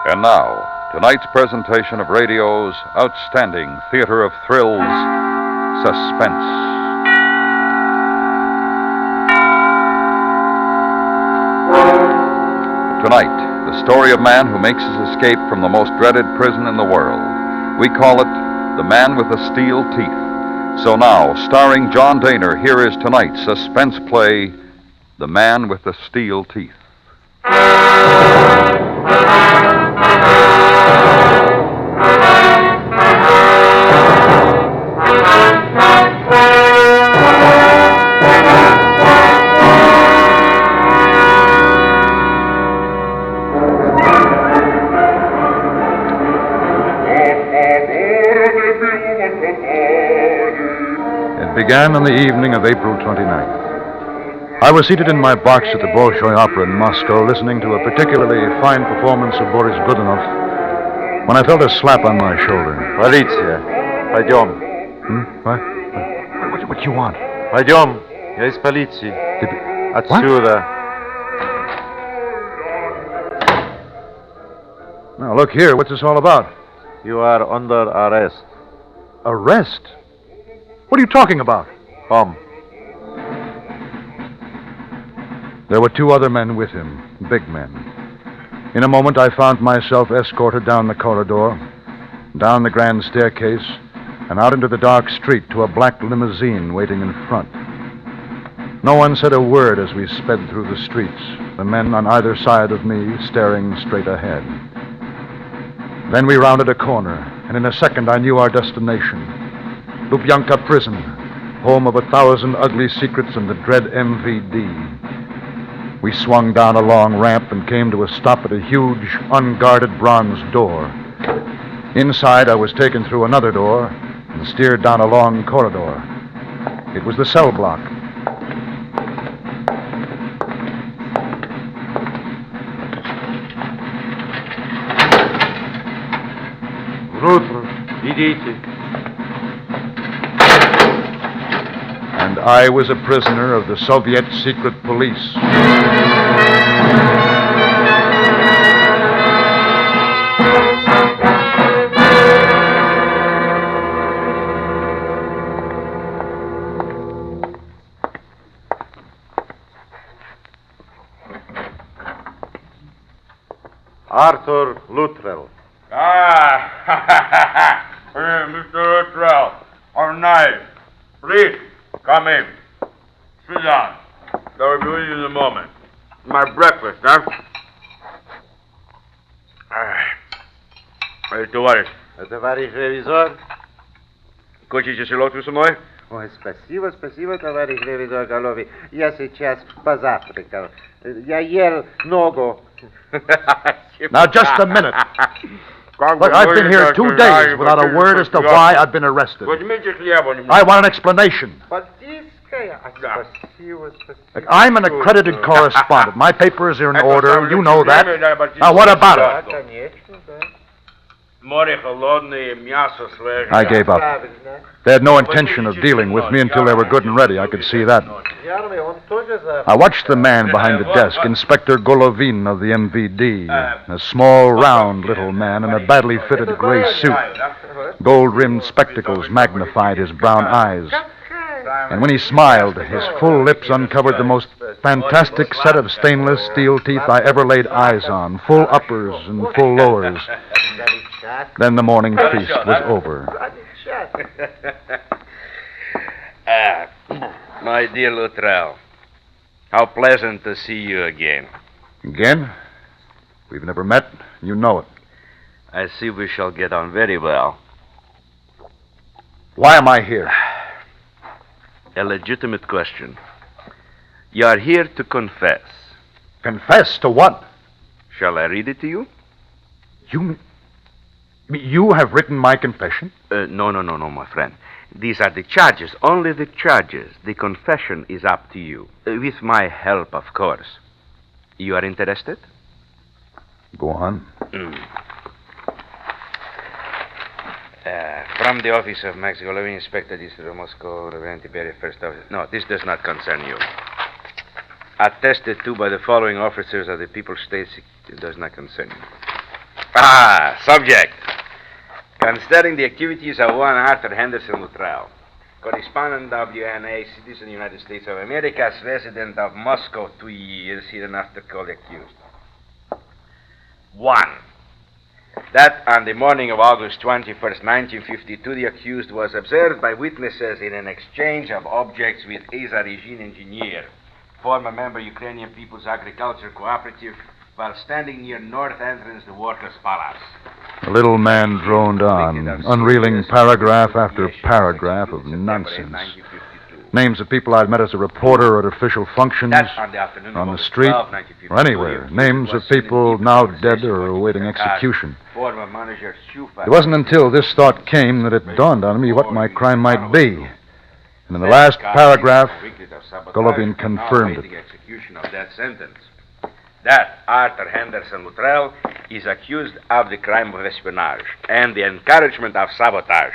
And now, tonight's presentation of radio's outstanding theater of thrills, Suspense. Tonight, the story of a man who makes his escape from the most dreaded prison in the world. We call it The Man with the Steel Teeth. So now, starring John Daner, here is tonight's suspense play, The Man with the Steel Teeth. It began on the evening of April 29th. I was seated in my box at the Bolshoi Opera in Moscow, listening to a particularly fine performance of Boris Godunov, when I felt a slap on my shoulder. Полиция. Пойдем. What do you want? Пойдем. Я из полиции. Отсюда. Now, look here. What's this all about? You are under arrest. Arrest? What are you talking about? Come. There were two other men with him, big men. In a moment, I found myself escorted down the corridor, down the grand staircase, and out into the dark street to a black limousine waiting in front. No one said a word as we sped through the streets, the men on either side of me staring straight ahead. Then we rounded a corner, and in a second I knew our destination. Lubyanka Prison, home of 1,000 ugly secrets and the dread MVD. We swung down a long ramp and came to a stop at a huge, unguarded bronze door. Inside, I was taken through another door and steered down a long corridor. It was the cell block. Внутрь. Идите. And I was a prisoner of the Soviet secret police. Arthur Luttrell. Mr. Luttrell. All night. Please, come in. Sit down. I'll be with you in a moment. My breakfast, huh? Товарищ. Товарищ ревизор. Хочете селедку со мной? Ой, спасибо, товарищ ревизор Голови. Я сейчас позавтракал. Я ел ногу. Now, just a minute. Look, I've been here 2 days without a word as to why I've been arrested. I want an explanation. Look, I'm an accredited correspondent. My papers are in order. You know that. Now, what about it? I gave up. They had no intention of dealing with me until they were good and ready. I could see that. I watched the man behind the desk, Inspector Golovin of the MVD, a small, round little man in a badly fitted gray suit. Gold-rimmed spectacles magnified his brown eyes. And when he smiled, his full lips uncovered the most fantastic set of stainless steel teeth I ever laid eyes on, full uppers and full lowers. Then the morning feast was over. My dear Luttrell, how pleasant to see you again. Again? We've never met. You know it. I see we shall get on very well. Why am I here? A legitimate question. You are here to confess. Confess to what? Shall I read it to you? You have written my confession? No, my friend. These are the charges, only the charges. The confession is up to you. With my help, of course. You are interested? Go on. From the office of Max Golovin, Inspector District of Moscow, Reverend Tiberius, First Officer. No, this does not concern you. Attested to by the following officers of the People's State, it does not concern you. Subject. Concerning the activities of one Arthur Henderson Luttrell, correspondent WNA, citizen United States of America, resident of Moscow 2 years, hereinafter called accused. 1. That on the morning of August 21st, 1952, the accused was observed by witnesses in an exchange of objects with Azarigin engineer, former member Ukrainian People's Agriculture Cooperative, while standing near north entrance the Workers' Palace. The little man droned on, unreeling paragraph after paragraph of nonsense. Names of people I'd met as a reporter or at official functions, on the street, or anywhere. Names of people now dead or awaiting execution. It wasn't until this thought came that it dawned on me what my crime might be. And in the last paragraph, Golovin confirmed it. That Arthur Henderson Luttrell is accused of the crime of espionage and the encouragement of sabotage.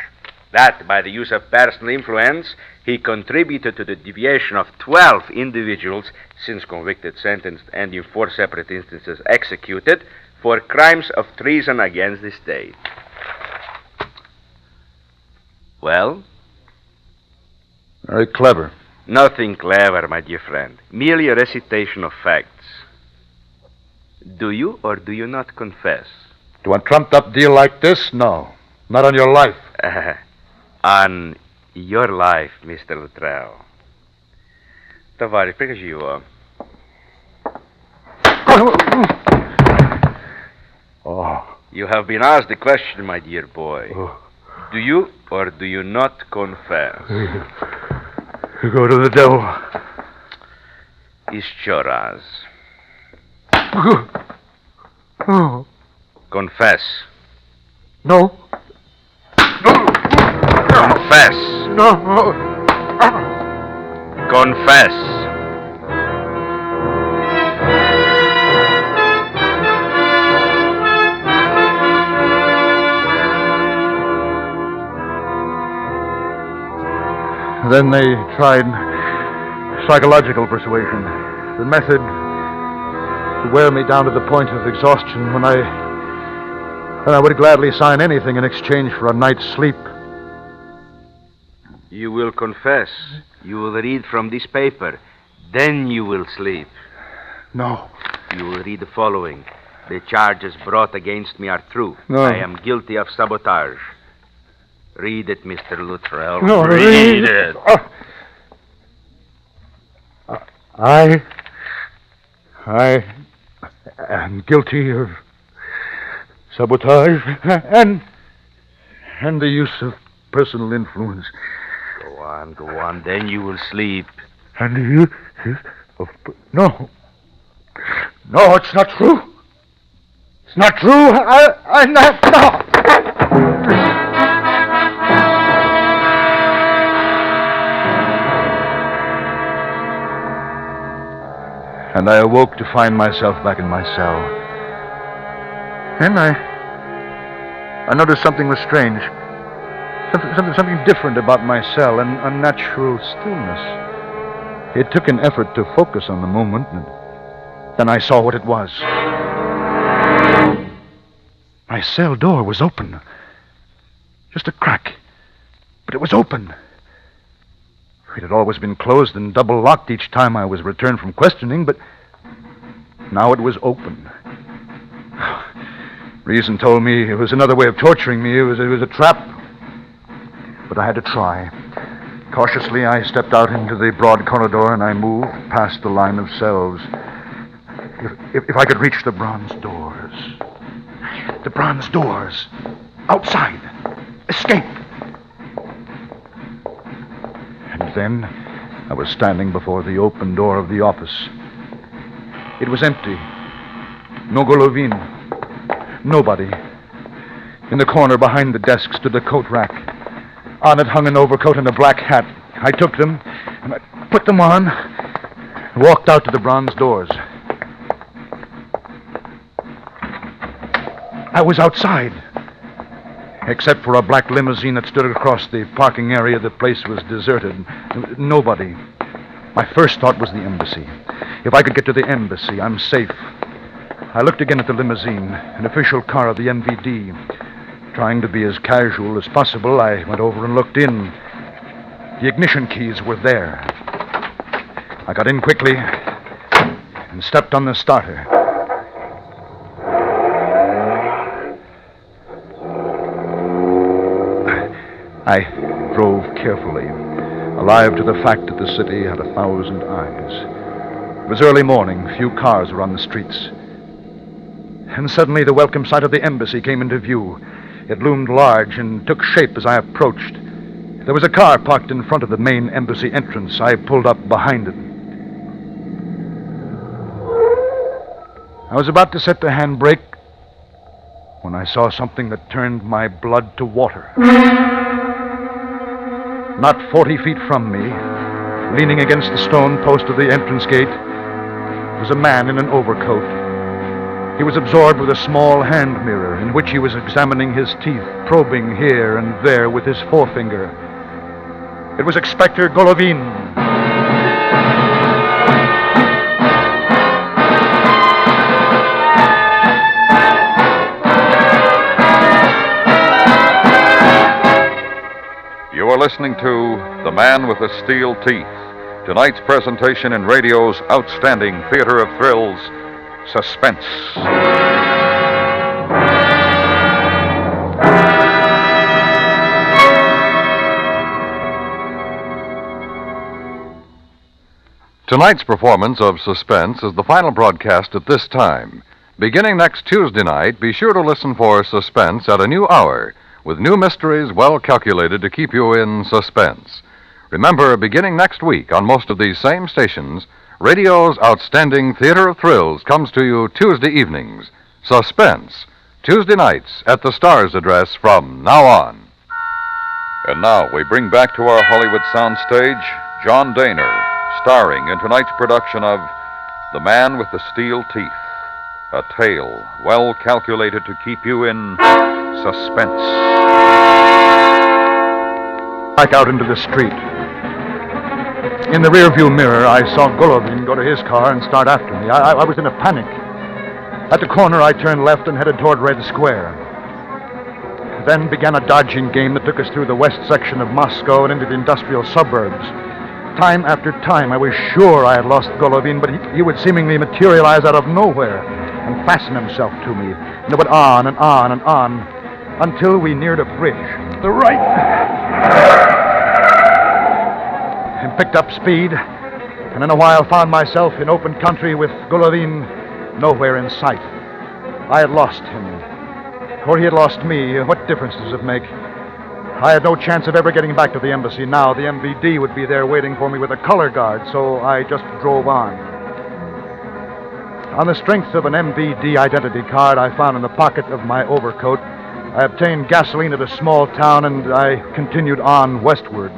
That by the use of personal influence, he contributed to the deviation of 12 individuals, since convicted, sentenced, and in 4 separate instances executed, for crimes of treason against the state. Well? Very clever. Nothing clever, my dear friend. Merely a recitation of facts. Do you or do you not confess? To a trumped-up deal like this? No. Not on your life. On your life, Mr. Luttrell. Товарищ, прикажи его. Oh. You have been asked the question, my dear boy. Oh. Do you or do you not confess? You go to the devil. Еще раз. Oh. Confess. No. Confess. No. Confess. Then they tried psychological persuasion, the method to wear me down to the point of exhaustion when I would gladly sign anything in exchange for a night's sleep. You will confess. You will read from this paper. Then you will sleep. No. You will read the following. The charges brought against me are true. No. I am guilty of sabotage. Read it, Mr. Luttrell. No, read it. I am guilty of sabotage and the use of personal influence. Go on. Then you will sleep. And the use of... No, it's not true. It's not true. I'm not... No. And I awoke to find myself back in my cell. And I noticed something was strange. Something different about my cell, an unnatural stillness. It took an effort to focus on the moment, and then I saw what it was. My cell door was open. Just a crack. But it was open. It had always been closed and double-locked each time I was returned from questioning, but now it was open. Reason told me it was another way of torturing me. It was a trap. But I had to try. Cautiously, I stepped out into the broad corridor, and I moved past the line of cells. If I could reach the bronze doors. The bronze doors. Outside. Escape. And then I was standing before the open door of the office. It was empty. No Golovin. Nobody. In the corner behind the desk stood a coat rack. On it hung an overcoat and a black hat. I took them, and I put them on, and walked out to the bronze doors. I was outside. Except for a black limousine that stood across the parking area, the place was deserted. Nobody. My first thought was the embassy. If I could get to the embassy, I'm safe. I looked again at the limousine, an official car of the MVD. Trying to be as casual as possible, I went over and looked in. The ignition keys were there. I got in quickly and stepped on the starter. I drove carefully, alive to the fact that the city had 1,000 eyes. It was early morning, few cars were on the streets. And suddenly the welcome sight of the embassy came into view. It loomed large and took shape as I approached. There was a car parked in front of the main embassy entrance. I pulled up behind it. I was about to set the handbrake when I saw something that turned my blood to water. Not 40 feet from me, leaning against the stone post of the entrance gate, was a man in an overcoat. He was absorbed with a small hand mirror in which he was examining his teeth, probing here and there with his forefinger. It was Inspector Golovin. You are listening to The Man with the Steel Teeth, tonight's presentation in radio's outstanding theater of thrills, Suspense. Tonight's performance of Suspense is the final broadcast at this time. Beginning next Tuesday night, be sure to listen for Suspense at a new hour, with new mysteries well calculated to keep you in suspense. Remember, beginning next week on most of these same stations, radio's outstanding theater of thrills comes to you Tuesday evenings. Suspense, Tuesday nights at the Star's address from now on. And now we bring back to our Hollywood soundstage John Dehner, starring in tonight's production of The Man with the Steel Teeth, a tale well calculated to keep you in suspense. Back out into the street. In the rearview mirror, I saw Golovin go to his car and start after me. I was in a panic. At the corner, I turned left and headed toward Red Square. Then began a dodging game that took us through the west section of Moscow and into the industrial suburbs. Time after time, I was sure I had lost Golovin, but he would seemingly materialize out of nowhere and fasten himself to me. And it went on and on and on until we neared a bridge. The right. And picked up speed, and in a while found myself in open country with Golovin nowhere in sight. I had lost him, or he had lost me. What difference does it make? I had no chance of ever getting back to the embassy now. The MVD would be there waiting for me with a color guard, so I just drove on. On the strength of an MVD identity card I found in the pocket of my overcoat, I obtained gasoline at a small town, and I continued on westward.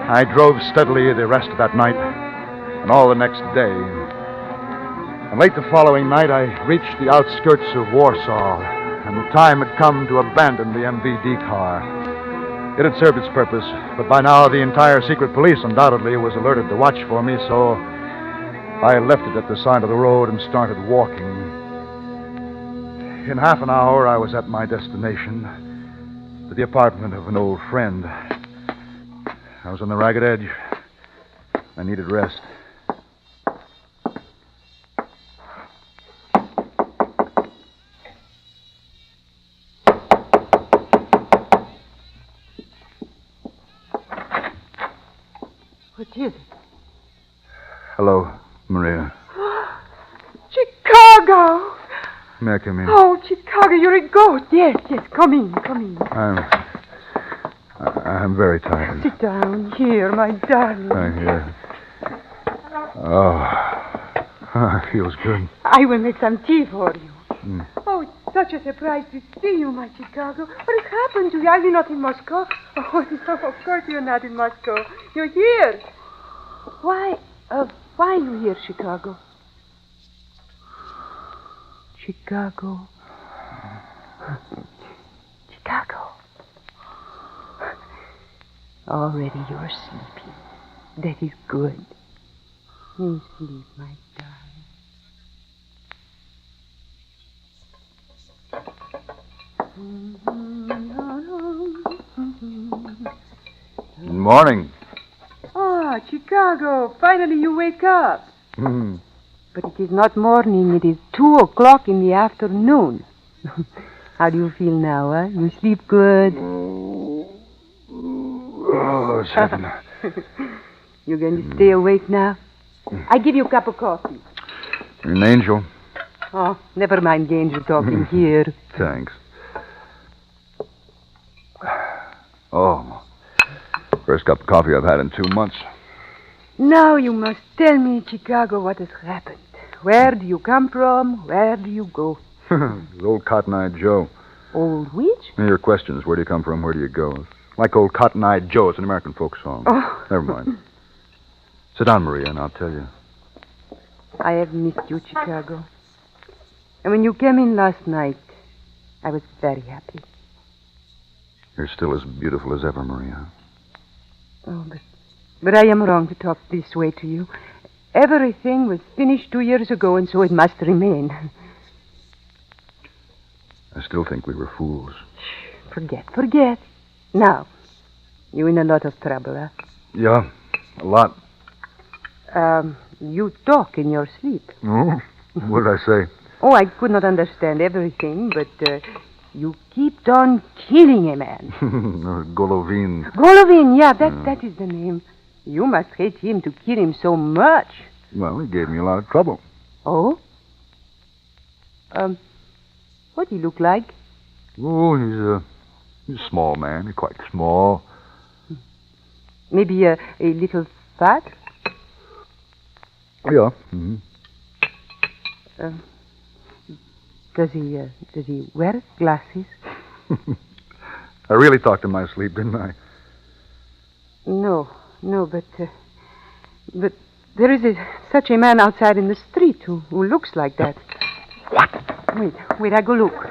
I drove steadily the rest of that night and all the next day. And late the following night, I reached the outskirts of Warsaw, and the time had come to abandon the MVD car. It had served its purpose, but by now the entire secret police undoubtedly was alerted to watch for me, so I left it at the side of the road and started walking. In half an hour, I was at my destination, to the apartment of an old friend. I was on the ragged edge. I needed rest. What is it? Hello, Maria. Chicago! May I come in? Oh, Chicago, you're a ghost. Yes, come in. I'm very tired. Sit down here, my darling. Here. Oh, it feels good. I will make some tea for you. Mm. Oh, it's such a surprise to see you, my Chicago. What has happened to you? Are you not in Moscow? Oh, no, of course you're not in Moscow. You're here. Why are you here, Chicago? Chicago. Already you're sleeping. That is good. You sleep, my darling. Good morning. Ah, Chicago. Finally you wake up. But it is not morning. It is 2 o'clock in the afternoon. How do you feel now, huh? You sleep good? Oh, it's heaven. You're going to stay awake now? I give you a cup of coffee. You're an angel. Oh, never mind the angel talking here. Thanks. Oh, first cup of coffee I've had in 2 months. Now you must tell me, Chicago, what has happened. Where do you come from? Where do you go? Old Cotton-Eyed Joe. Old which? Your questions, where do you come from, where do you go? Like old Cotton-Eyed Joe, it's an American folk song. Oh. Never mind. Sit down, Maria, and I'll tell you. I have missed you, Chicago. And when you came in last night, I was very happy. You're still as beautiful as ever, Maria. Oh, but I am wrong to talk this way to you. Everything was finished 2 years ago, and so it must remain. I still think we were fools. Forget. Now, you in a lot of trouble, huh? Yeah, a lot. You talk in your sleep. Oh, what did I say? Oh, I could not understand everything, but you kept on killing a man. Golovin. Golovin, yeah, that is the name. You must hate him to kill him so much. Well, he gave me a lot of trouble. Oh? What do he look like? Oh, he's a small man. He's quite small. Maybe a little fat? Yeah. Mm-hmm. Does he wear glasses? I really talked in my sleep, didn't I? No, but there is such a man outside in the street who looks like that. What? Wait, I go look.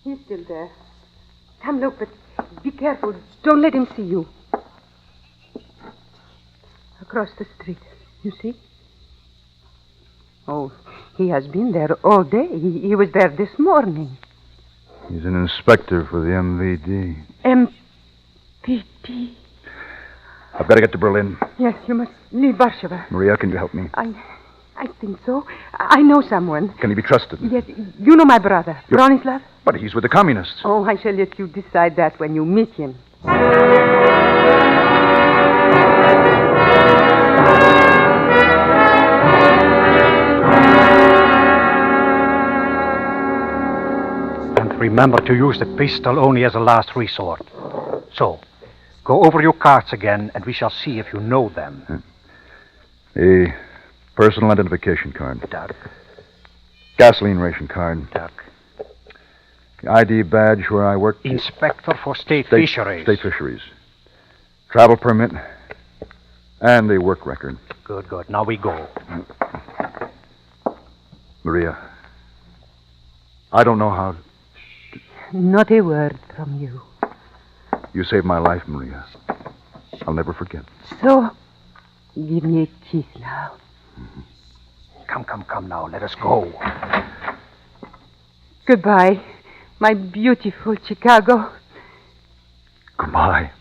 He's still there. Come look, but be careful. Don't let him see you. Across the street, you see? Oh, he has been there all day. He was there this morning. He's an inspector for the MVD. MVD? I've got to get to Berlin. Yes, you must leave Warsaw. Maria, can you help me? I think so. I know someone. Can he be trusted? Yes, you know my brother, Bronislav? But he's with the communists. Oh, I shall let you decide that when you meet him. And remember to use the pistol only as a last resort. So, go over your cards again, and we shall see if you know them. A personal identification card. Duck. Gasoline ration card. Duck. The ID badge where I work. Inspector for State Fisheries. State Fisheries. Travel permit. And a work record. Good. Now we go. Maria, I don't know how... Not a word from you. You saved my life, Maria. I'll never forget. So, give me a kiss now. Come now. Let us go. Goodbye, my beautiful Chicago. Goodbye.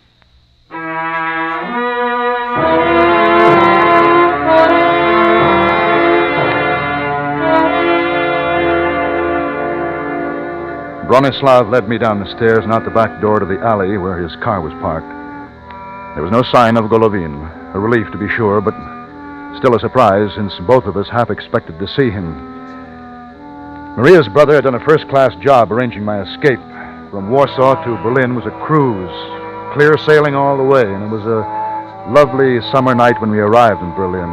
Bronislav led me down the stairs and out the back door to the alley where his car was parked. There was no sign of Golovin. A relief, to be sure, but still a surprise, since both of us half expected to see him. Maria's brother had done a first-class job arranging my escape. From Warsaw to Berlin was a cruise, clear sailing all the way, and it was a lovely summer night when we arrived in Berlin.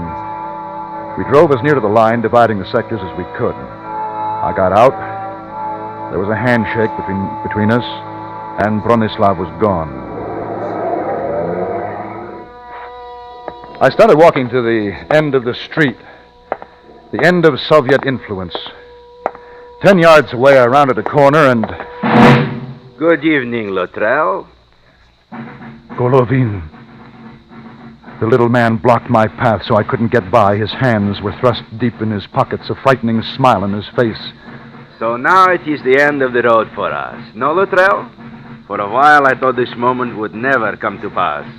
We drove as near to the line, dividing the sectors as we could. I got out. There was a handshake between us, and Bronislav was gone. I started walking to the end of the street, the end of Soviet influence. 10 yards away, I rounded a corner and... Good evening, Luttrell. Golovin. The little man blocked my path so I couldn't get by. His hands were thrust deep in his pockets, a frightening smile on his face. So now it is the end of the road for us. No, Luttrell? For a while I thought this moment would never come to pass.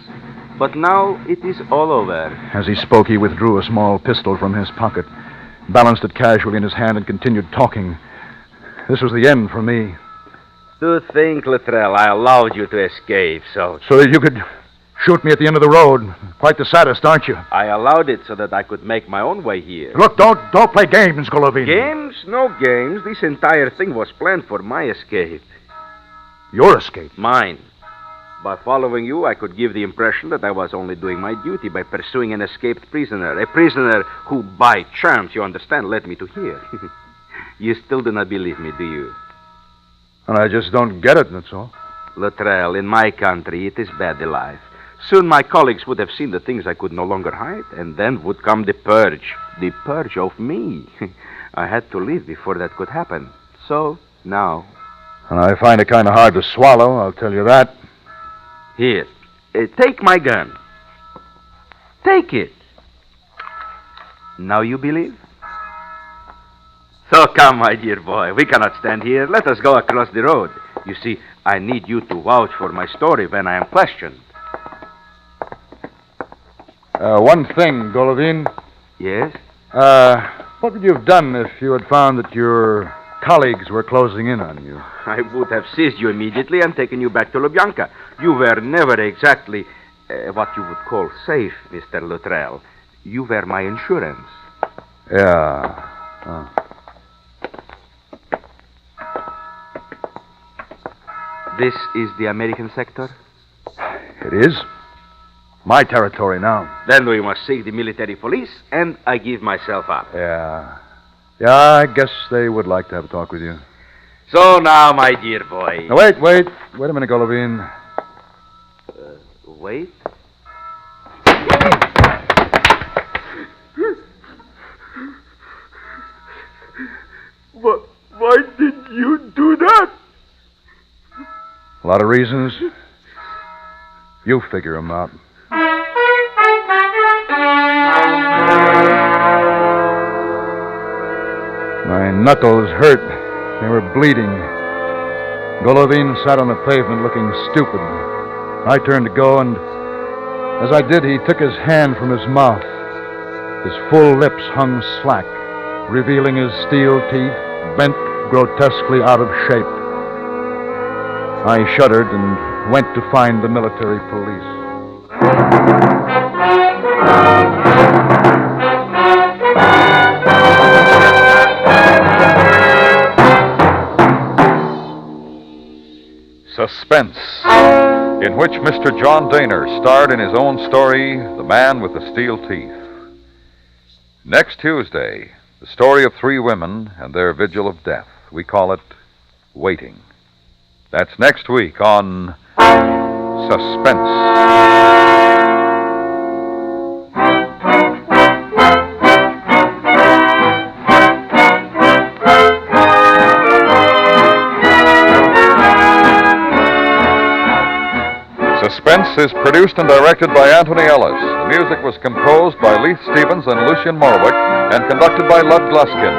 But now it is all over. As he spoke, he withdrew a small pistol from his pocket, balanced it casually in his hand, and continued talking. This was the end for me. To think, Luttrell, I allowed you to escape, so that you could shoot me at the end of the road. Quite the sadist, aren't you? I allowed it so that I could make my own way here. Look, don't play games, Golovin. Games? No games. This entire thing was planned for my escape. Your escape? Mine. By following you, I could give the impression that I was only doing my duty by pursuing an escaped prisoner. A prisoner who, by chance, you understand, led me to here. You still do not believe me, do you? And I just don't get it, that's all. Luttrell, in my country, it is bad life. Soon my colleagues would have seen the things I could no longer hide, and then would come the purge. The purge of me. I had to leave before that could happen. So, now... And I find it kind of hard to swallow, I'll tell you that. Here, take my gun. Take it. Now you believe? So come, my dear boy. We cannot stand here. Let us go across the road. You see, I need you to vouch for my story when I am questioned. One thing, Golovin. Yes? What would you have done if you had found that your colleagues were closing in on you? I would have seized you immediately and taken you back to Lubyanka. You were never exactly what you would call safe, Mr. Luttrell. You were my insurance. Yeah. Oh. This is the American sector? It is. My territory now. Then we must seek the military police, and I give myself up. Yeah. Yeah, I guess they would like to have a talk with you. So now, my dear boy... Now, wait a minute, Golovin. Wait? Why did you do that? A lot of reasons. You figure them out. My knuckles hurt. They were bleeding. Golovin sat on the pavement looking stupid. I turned to go, and as I did, he took his hand from his mouth. His full lips hung slack, revealing his steel teeth, bent grotesquely out of shape. I shuddered and went to find the military police. Suspense, in which Mr. John Dehner starred in his own story, The Man with the Steel Teeth. Next Tuesday, the story of 3 women and their vigil of death. We call it Waiting. That's next week on Suspense. Suspense is produced and directed by Anthony Ellis. The music was composed by Leith Stevens and Lucien Morwick and conducted by Lud Gluskin.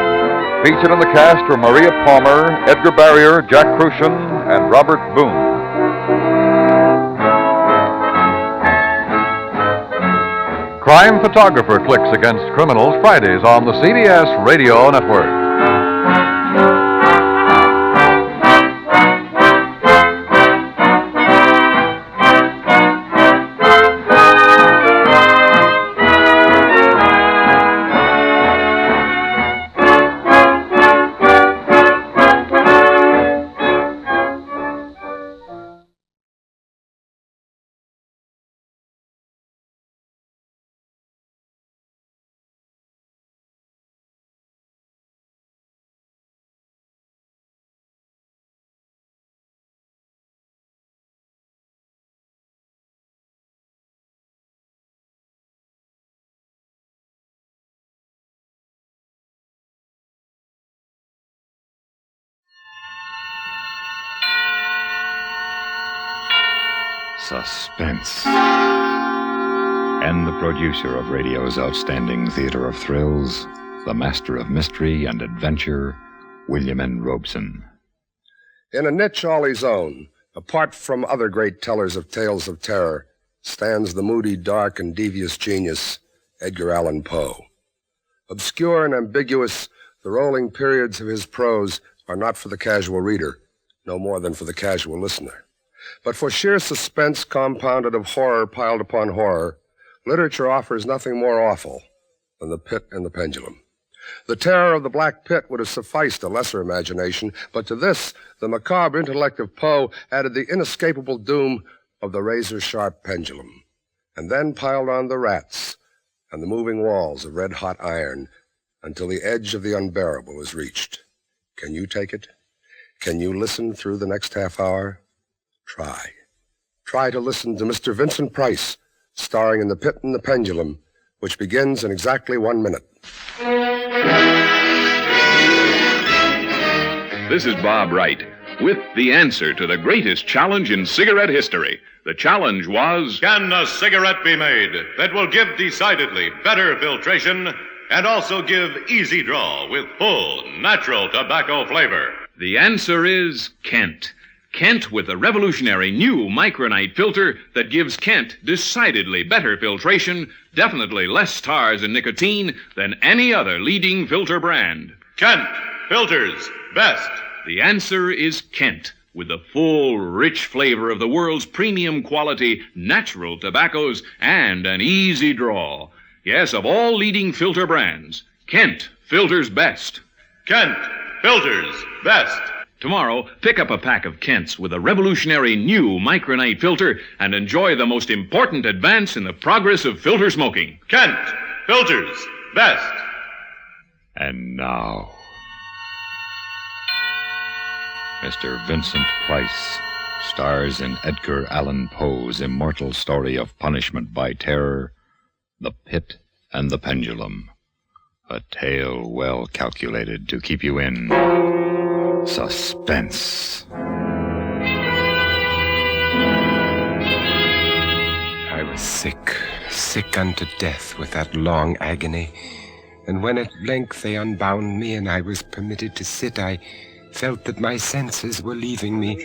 Featured in the cast were Maria Palmer, Edgar Barrier, Jack Crucian, and Robert Boone. Crime Photographer Clicks Against Criminals, Fridays on the CBS Radio Network. Suspense. and the producer of radio's outstanding theater of thrills, the master of mystery and adventure, William N. Robeson. In a niche all his own, apart from other great tellers of tales of terror, stands the moody, dark, and devious genius, Edgar Allan Poe. Obscure and ambiguous, the rolling periods of his prose are not for the casual reader, no more than for the casual listener. But for sheer suspense compounded of horror piled upon horror, literature offers nothing more awful than the pit and the pendulum. The terror of the Black Pit would have sufficed a lesser imagination, but to this, the macabre intellect of Poe added the inescapable doom of the razor-sharp pendulum, and then piled on the rats and the moving walls of red-hot iron until the edge of the unbearable is reached. Can you take it? Can you listen through the next half hour? Try. Try to listen to Mr. Vincent Price, starring in The Pit and the Pendulum, which begins in exactly 1 minute. This is Bob Wright with the answer to the greatest challenge in cigarette history. The challenge was... Can a cigarette be made that will give decidedly better filtration and also give easy draw with full, natural tobacco flavor? The answer is Kent. Kent with the revolutionary new micronite filter that gives Kent decidedly better filtration, definitely less tars and nicotine than any other leading filter brand. Kent filters best. The answer is Kent with the full, rich flavor of the world's premium quality natural tobaccos and an easy draw. Yes, of all leading filter brands, Kent filters best. Kent filters best. Tomorrow, pick up a pack of Kents with a revolutionary new micronite filter and enjoy the most important advance in the progress of filter smoking. Kent filters best. And now, Mr. Vincent Price stars in Edgar Allan Poe's immortal story of punishment by terror, The Pit and the Pendulum. A tale well calculated to keep you in suspense. I was sick unto death with that long agony. And when at length they unbound me and I was permitted to sit, I felt that my senses were leaving me.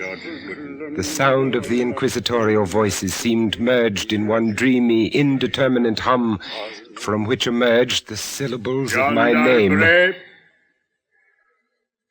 The sound of the inquisitorial voices seemed merged in one dreamy, indeterminate hum, from which emerged the syllables of my name.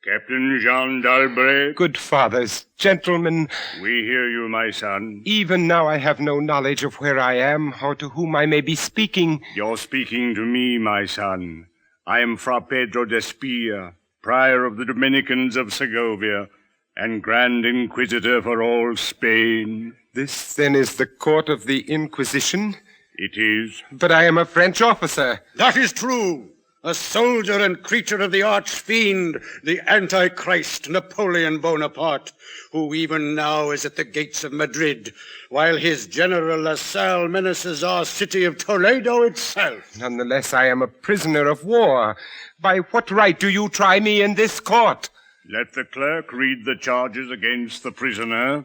Captain Jean d'Albret. Good fathers, gentlemen. We hear you, my son. Even now I have no knowledge of where I am or to whom I may be speaking. You're speaking to me, my son. I am Fra Pedro d'Espia, prior of the Dominicans of Segovia, and Grand Inquisitor for all Spain. This, then, is the court of the Inquisition? It is. But I am a French officer. That is true. A soldier and creature of the arch-fiend, the Antichrist Napoleon Bonaparte, who even now is at the gates of Madrid, while his general La Salle menaces our city of Toledo itself. Nonetheless, I am a prisoner of war. By what right do you try me in this court? Let the clerk read the charges against the prisoner.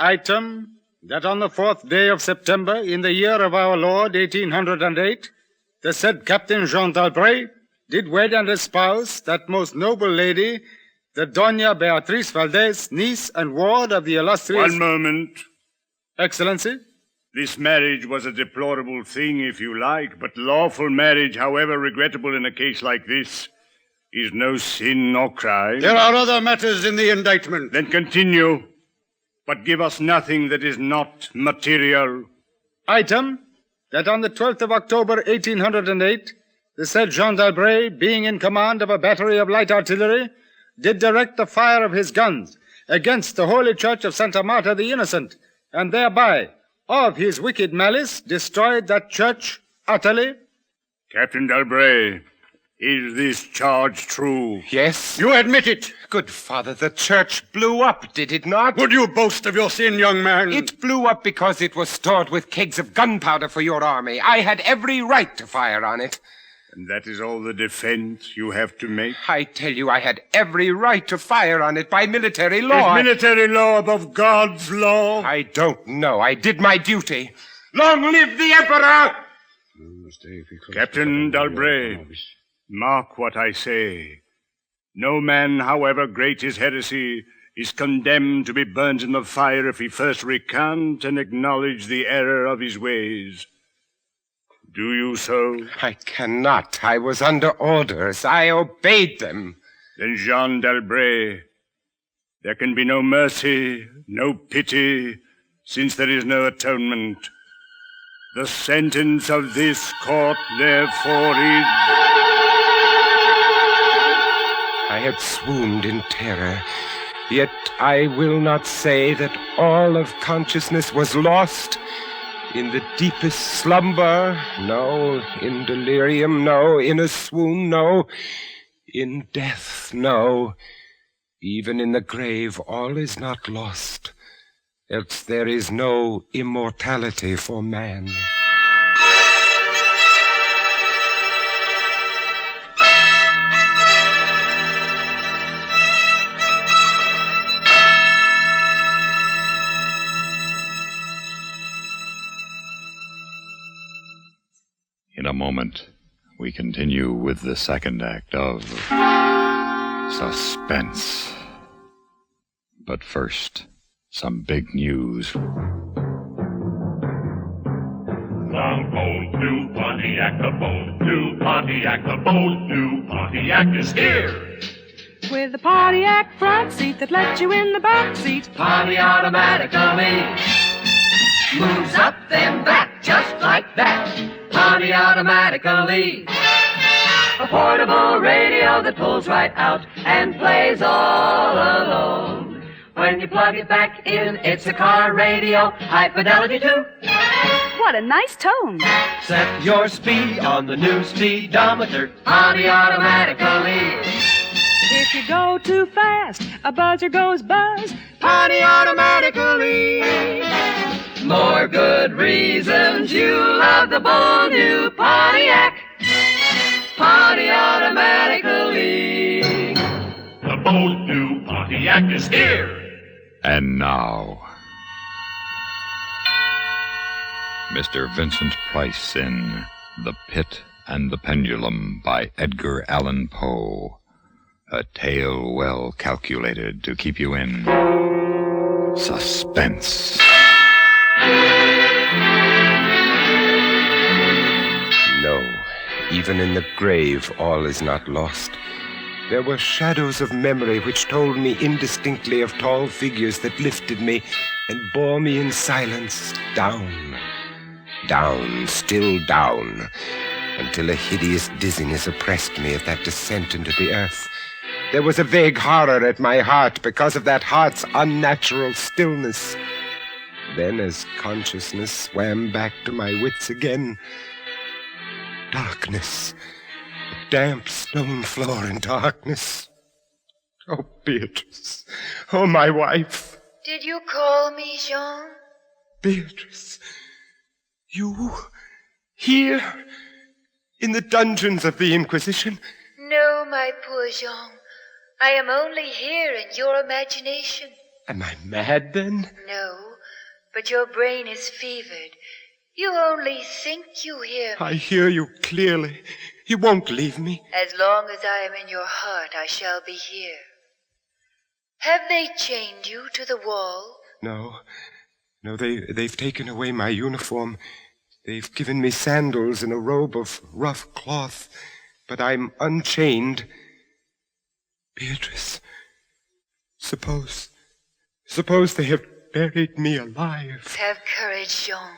Item, that on the 4th day of September, in the year of our Lord, 1808, the said Captain Jean d'Albret did wed and espouse that most noble lady, the Doña Beatriz Valdez, niece and ward of the illustrious... One moment. Excellency? This marriage was a deplorable thing, if you like, but lawful marriage, however regrettable in a case like this, is no sin nor crime. There are other matters in the indictment. Then continue, but give us nothing that is not material. Item, that on the 12th of October, 1808, the said Jean d'Albret, being in command of a battery of light artillery, did direct the fire of his guns against the holy church of Santa Marta the Innocent, and thereby, of his wicked malice, destroyed that church utterly. Captain d'Albret, is this charge true? Yes. You admit it. Good father, the church blew up, did it not? Would you boast of your sin, young man? It blew up because it was stored with kegs of gunpowder for your army. I had every right to fire on it. And that is all the defense you have to make? I tell you, I had every right to fire on it by military law. Is military law above God's law? I don't know. I did my duty. Long live the Emperor! Captain Dalbray, mark what I say. No man, however great his heresy, is condemned to be burnt in the fire if he first recant and acknowledge the error of his ways. Do you so? I cannot. I was under orders. I obeyed them. Then, Jean Dalbray, there can be no mercy, no pity, since there is no atonement. The sentence of this court, therefore, is... I had swooned in terror, yet I will not say that all of consciousness was lost. In the deepest slumber, no. In delirium, no. In a swoon, no. In death, no. Even in the grave, all is not lost, else there is no immortality for man. In a moment, we continue with the second act of Suspense. But first, some big news. The bold new Pontiac, the bold new Pontiac, the bold new Pontiac is here. With a Pontiac front seat that lets you in the back seat, Pontiac automatically moves up then back just like that. Pontiac automatically. A portable radio that pulls right out and plays all alone. When you plug it back in, it's a car radio, high fidelity too. what a nice tone. Set your speed on the new speedometer, Pontiac automatically. If you go too fast, a buzzer goes buzz, Pontiac automatically. More good reasons you love the bold new Pontiac. Pontiac automatically. The bold new Pontiac is here. And now, Mr. Vincent Price in The Pit and the Pendulum by Edgar Allan Poe. A tale well calculated to keep you in suspense. No, even in the grave all is not lost. There were shadows of memory which told me indistinctly of tall figures that lifted me and bore me in silence down, down, still down, until a hideous dizziness oppressed me at that descent into the earth. There was a vague horror at my heart because of that heart's unnatural stillness. Then, as consciousness swam back to my wits again, darkness, a damp stone floor in darkness. Oh, Beatrice. Oh, my wife. Did you call me, Jean? Beatrice. You here in the dungeons of the Inquisition? No, my poor Jean. I am only here in your imagination. Am I mad, then? No, but your brain is fevered. You only think you hear me. I hear you clearly. You won't leave me. As long as I am in your heart, I shall be here. Have they chained you to the wall? No, they've taken away my uniform. They've given me sandals and a robe of rough cloth, but I'm unchained. Beatrice, suppose they have buried me alive. Have courage, Jean.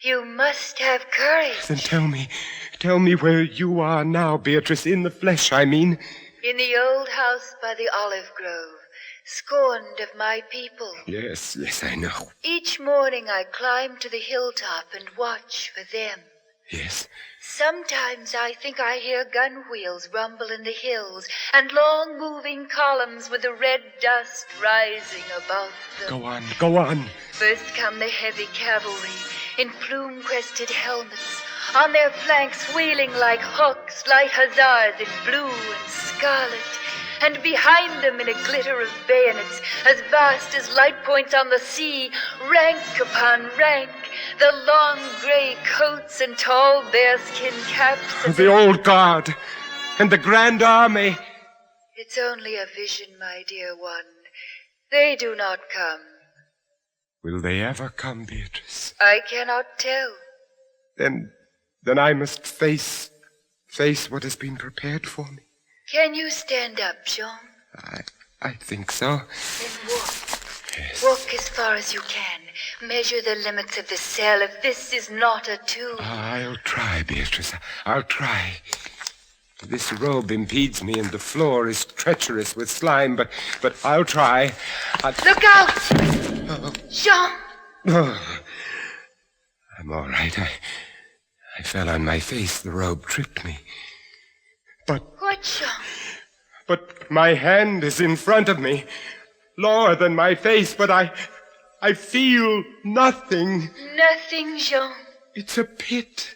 You must have courage. Then tell me where you are now, Beatrice, in the flesh, I mean. In the old house by the olive grove, scorned of my people. Yes, I know. Each morning I climb to the hilltop and watch for them. Yes. Sometimes I think I hear gun wheels rumble in the hills and long moving columns with the red dust rising above them. Go on. First come the heavy cavalry in plume-crested helmets, on their flanks wheeling like hawks, light hussars in blue and scarlet, and behind them in a glitter of bayonets as vast as light points on the sea, rank upon rank, The long gray coats and tall bearskin caps. And the old guard and the grand army. It's only a vision, my dear one. They do not come. Will they ever come, Beatrice? I cannot tell. Then I must face what has been prepared for me. Can you stand up, Jean? I think so. Then walk. Yes. Walk as far as you can. Measure the limits of the cell if this is not a tomb. I'll try, Beatrice. I'll try. This robe impedes me, and the floor is treacherous with slime, but I'll try. Look out! Jean! Oh, I'm all right. I fell on my face. The robe tripped me. But What, Jean? But my hand is in front of me, lower than my face, but I feel nothing. Nothing, Jean. It's a pit.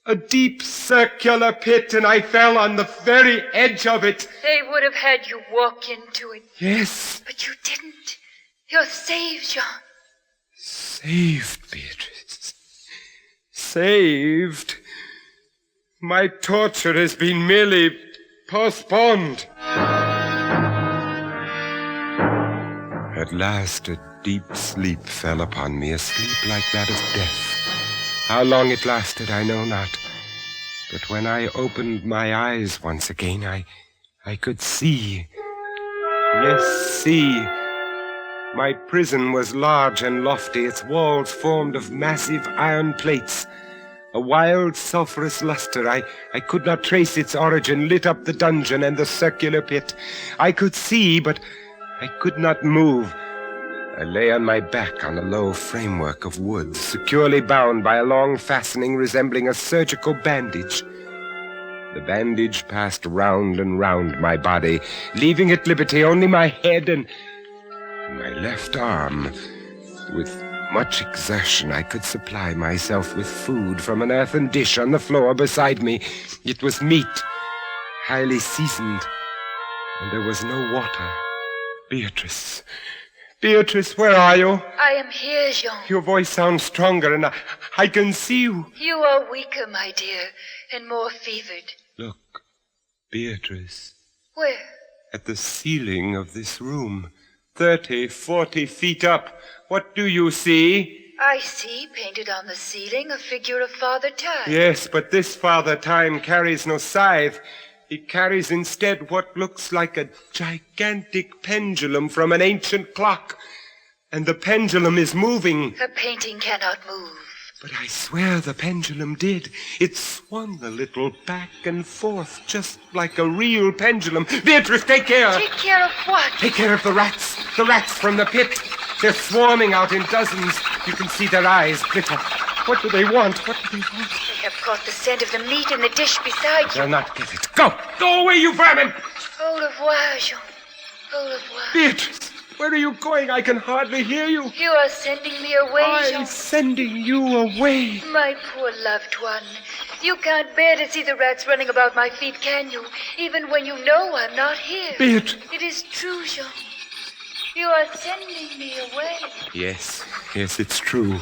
A deep circular pit, and I fell on the very edge of it. They would have had you walk into it. Yes. But you didn't. You're saved, Jean. Saved, Beatrice. Saved. My torture has been merely postponed. At last, a deep sleep fell upon me, a sleep like that of death. How long it lasted, I know not. But when I opened my eyes once again, I could see. Yes, see. My prison was large and lofty, its walls formed of massive iron plates. A wild, sulphurous luster, I could not trace its origin, lit up the dungeon and the circular pit. I could see, but I could not move. I lay on my back on a low framework of wood, securely bound by a long fastening resembling a surgical bandage. The bandage passed round and round my body, leaving at liberty only my head and my left arm. With much exertion, I could supply myself with food from an earthen dish on the floor beside me. It was meat, highly seasoned, and there was no water. Beatrice, where are you? I am here, Jean. Your voice sounds stronger, and I can see you. You are weaker, my dear, and more fevered. Look, Beatrice. Where? At the ceiling of this room, 30, 40 feet up. What do you see? I see, painted on the ceiling, a figure of Father Time. Yes, but this Father Time carries no scythe. He carries instead what looks like a gigantic pendulum from an ancient clock. And the pendulum is moving. A painting cannot move. But I swear the pendulum did. It swung a little back and forth, just like a real pendulum. Beatrice, take care! Take care of what? Take care of the rats. The rats from the pit. They're swarming out in dozens. You can see their eyes glitter. What do they want? What do they want? They have caught the scent of the meat in the dish beside you. They'll not get it. Go! Go away, you vermin! Au revoir, Jean. Au revoir. Beatrice, where are you going? I can hardly hear you. You are sending me away, Jean. I'm sending you away. My poor loved one. You can't bear to see the rats running about my feet, can you? Even when you know I'm not here. Beatrice. It is true, Jean. You are sending me away. Yes, it's true.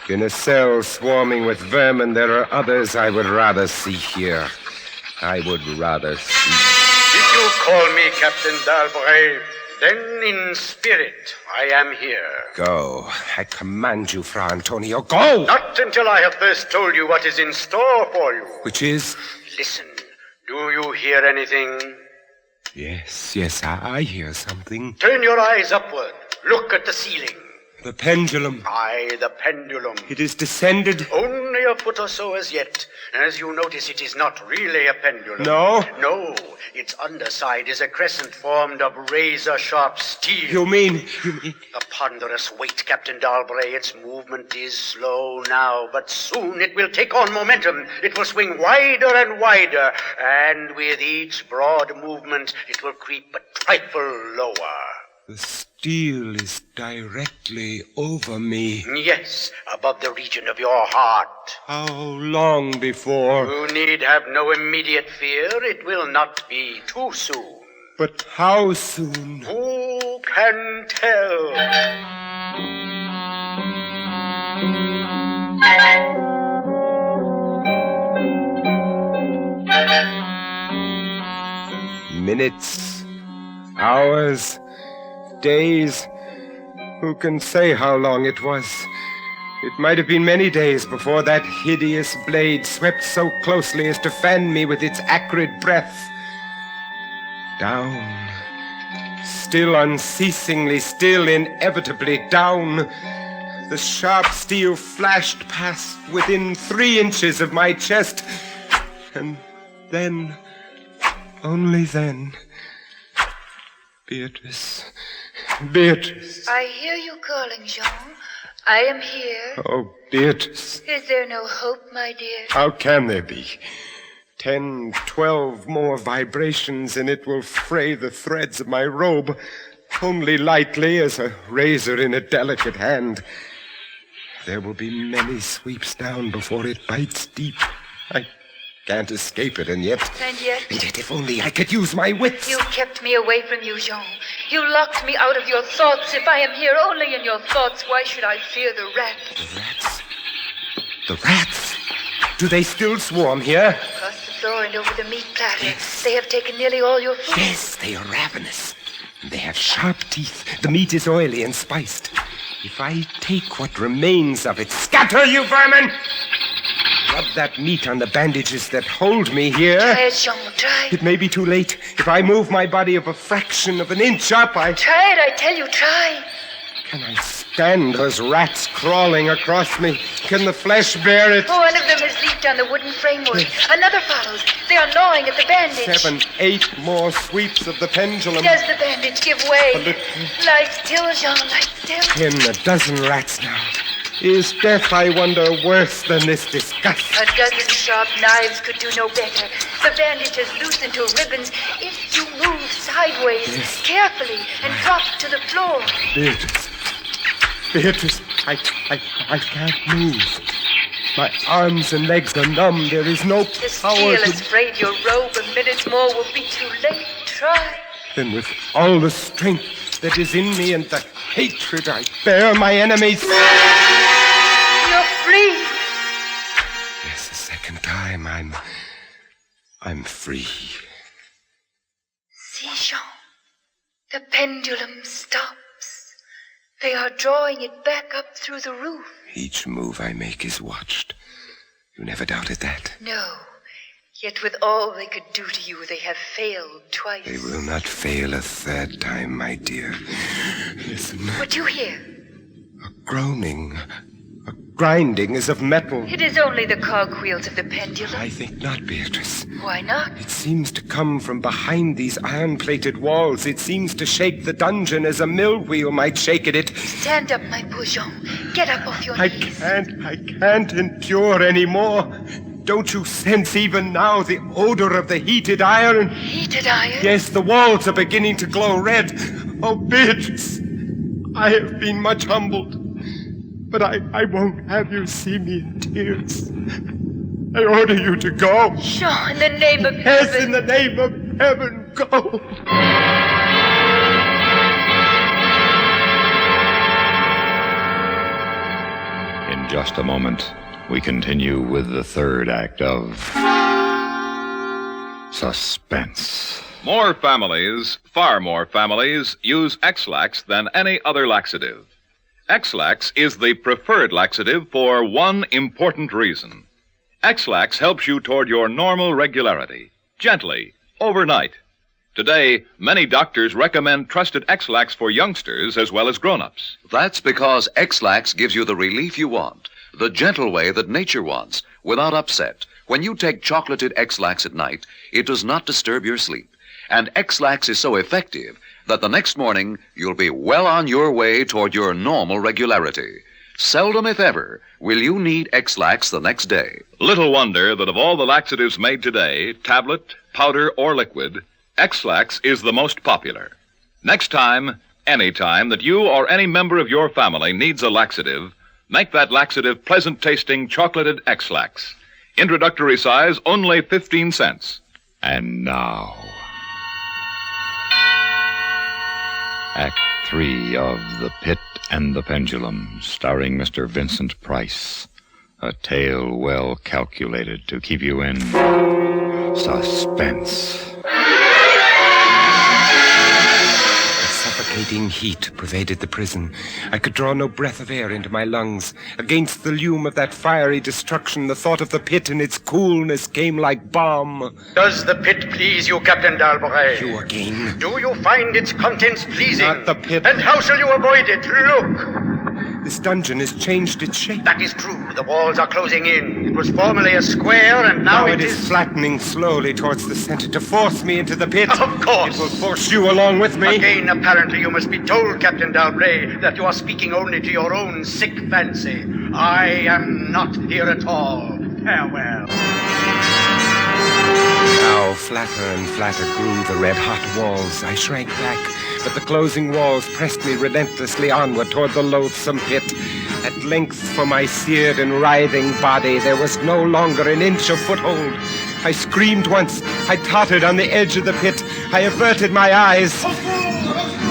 In a cell swarming with vermin, there are others I would rather see here. I would rather see. If you call me Captain Dalbray, then in spirit I am here. Go. I command you, Fra Antonio. Go! Not until I have first told you what is in store for you. Which is? Listen. Do you hear anything? Yes, I hear something. Turn your eyes upward. Look at the ceiling. The pendulum. Aye, the pendulum. It is descended. Only a foot or so as yet. As you notice, it is not really a pendulum. No? No. Its underside is a crescent formed of razor-sharp steel. You mean? A ponderous weight, Captain Dalbray. Its movement is slow now, but soon it will take on momentum. It will swing wider and wider, and with each broad movement, it will creep a trifle lower. The steel is directly over me. Yes, above the region of your heart. How long before? You need have no immediate fear. It will not be too soon. But how soon? Who can tell? minutes, hours, days. Who can say how long it was? It might have been many days before that hideous blade swept so closely as to fan me with its acrid breath. Down, still unceasingly, still inevitably down. The sharp steel flashed past within 3 inches of my chest. And then, only then, Beatrice. I hear you calling, Jean. I am here. Oh, Beatrice. Is there no hope, my dear? How can there be? 10, 12 more vibrations, and it will fray the threads of my robe, only lightly as a razor in a delicate hand. There will be many sweeps down before it bites deep. I can't escape it, and yet, if only I could use my wits. You kept me away from you, Jean. You locked me out of your thoughts. If I am here only in your thoughts, why should I fear the rats? The rats? The rats? Do they still swarm here? Across the floor and over the meat platter. Yes. They have taken nearly all your food. Yes, they are ravenous. They have sharp teeth. The meat is oily and spiced. If I take what remains of it, scatter, you vermin! Rub that meat on the bandages that hold me here. Try it, Jean, try. It may be too late. If I move my body of a fraction of an inch up, Try it, I tell you, try. Can I stand those rats crawling across me? Can the flesh bear it? Oh, one of them has leaped on the wooden framework. Another follows. They are gnawing at the bandage. 7, 8 more sweeps of the pendulum. Does the bandage give way? Lie still, Jean, lie still. 10, a dozen rats now. Is death, I wonder, worse than this disgust? A dozen sharp knives could do no better. The bandage has loosened to ribbons. If you move sideways, carefully, and drop to the floor. Beatrice, I can't move. My arms and legs are numb. There is no The power steel to... has frayed your robe. A minute more will be too late. Try. Then with all the strength that is in me and the hatred I bear my enemies... You're free. Yes, a second time I'm free. See, Jean. The pendulum stops. They are drawing it back up through the roof. Each move I make is watched. You never doubted that? No. Yet with all they could do to you, they have failed twice. They will not fail a third time, my dear. Listen. What do you hear? A groaning. A grinding as of metal. It is only the cogwheels of the pendulum. I think not, Beatrice. Why not? It seems to come from behind these iron-plated walls. It seems to shake the dungeon as a mill wheel might shake at it. Stand up, my poor Jean. Get up off your knees. I can't endure any more. Don't you sense even now the odor of the heated iron? Heated iron? Yes, the walls are beginning to glow red. Oh, Beatrice, I have been much humbled, but I won't have you see me in tears. I order you to go. Jean, in the name of Yes, heaven. in the name of heaven, go. In just a moment, we continue with the third act of Suspense. More families, far more families, use X-Lax than any other laxative. X-Lax is the preferred laxative for one important reason. X-Lax helps you toward your normal regularity, gently, overnight. Today, many doctors recommend trusted X-Lax for youngsters as well as grown-ups. That's because X-Lax gives you the relief you want, the gentle way that nature wants, without upset. When you take chocolated X-Lax at night, it does not disturb your sleep. And X-Lax is so effective that the next morning you'll be well on your way toward your normal regularity. Seldom, if ever, will you need X-Lax the next day. Little wonder that of all the laxatives made today, tablet, powder, or liquid, X-Lax is the most popular. Next time, any time that you or any member of your family needs a laxative, make that laxative pleasant-tasting chocolated X-Lax. Introductory size, only 15 cents. And now, Act 3 of The Pit and the Pendulum, starring Mr. Vincent Price. A tale well calculated to keep you in suspense. suffocating heat pervaded the prison. I could draw no breath of air into my lungs. Against the lume of that fiery destruction, the thought of the pit and its coolness came like balm. Does the pit please you, Captain Dalbray? You again? Do you find its contents pleasing? Not the pit. And how shall you avoid it? Look! This dungeon has changed its shape. That is true. The walls are closing in. It was formerly a square, and now it is flattening slowly towards the center to force me into the pit. Of course. It will force you along with me. Again, apparently, you must be told, Captain Dalbray, that you are speaking only to your own sick fancy. I am not here at all. Farewell. Now, flatter and flatter grew the red-hot walls. I shrank back, but the closing walls pressed me relentlessly onward toward the loathsome pit. At length, for my seared and writhing body, there was no longer an inch of foothold. I screamed once. I tottered on the edge of the pit. I averted my eyes.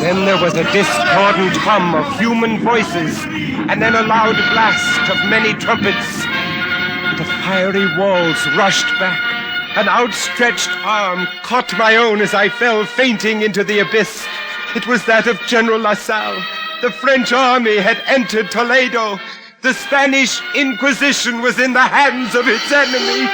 Then there was a discordant hum of human voices, and then a loud blast of many trumpets. The fiery walls rushed back. An outstretched arm caught my own as I fell fainting into the abyss. It was that of General LaSalle. The French army had entered Toledo. The Spanish Inquisition was in the hands of its enemy.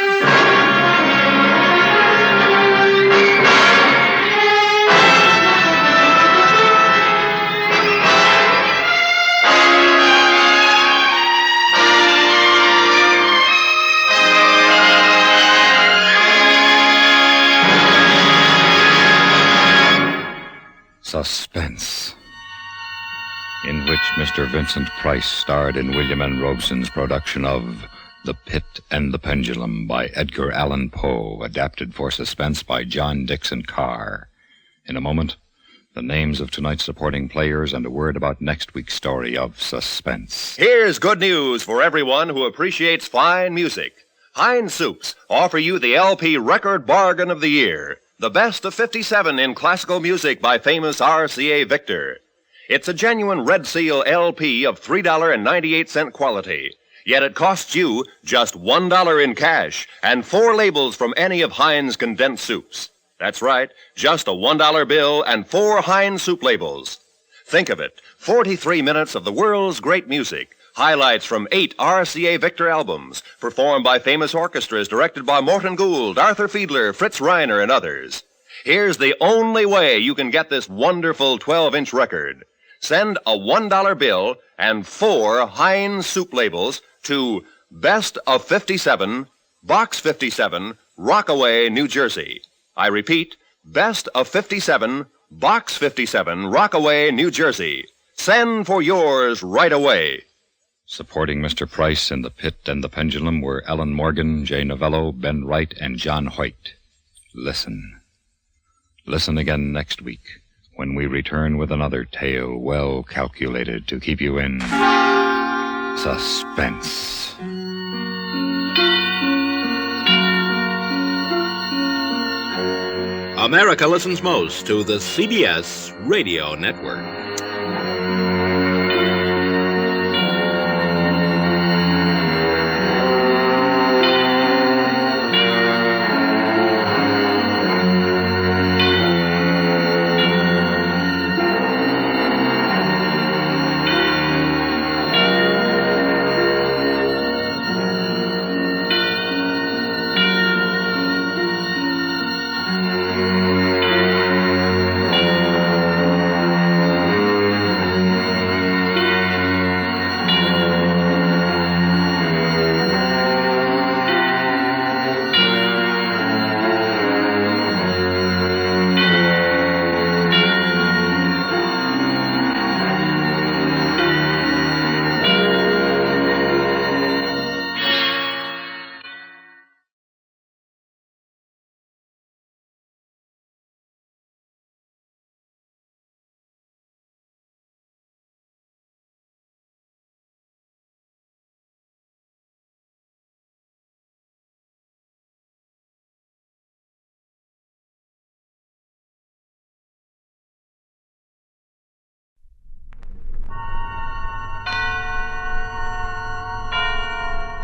Suspense, in which Mr. Vincent Price starred in William N. Robeson's production of The Pit and the Pendulum by Edgar Allan Poe, adapted for Suspense by John Dixon Carr. In a moment, the names of tonight's supporting players and a word about next week's story of Suspense. Here's good news for everyone who appreciates fine music. Heinz Soups offer you the LP Record Bargain of the Year. The best of 57 in classical music by famous RCA Victor. It's a genuine Red Seal LP of $3.98 quality. Yet it costs you just $1 in cash and 4 labels from any of Heinz condensed soups. That's right, just a $1 bill and 4 Heinz soup labels. Think of it, 43 minutes of the world's great music. Highlights from 8 RCA Victor albums, performed by famous orchestras directed by Morton Gould, Arthur Fiedler, Fritz Reiner, and others. Here's the only way you can get this wonderful 12-inch record. Send a $1 bill and 4 Heinz soup labels to Best of 57, Box 57, Rockaway, New Jersey. I repeat, Best of 57, Box 57, Rockaway, New Jersey. Send for yours right away. Supporting Mr. Price in The Pit and the Pendulum were Ellen Morgan, Jay Novello, Ben Wright, and John Hoyt. Listen. Listen again next week when we return with another tale well calculated to keep you in suspense. America listens most to the CBS Radio Network.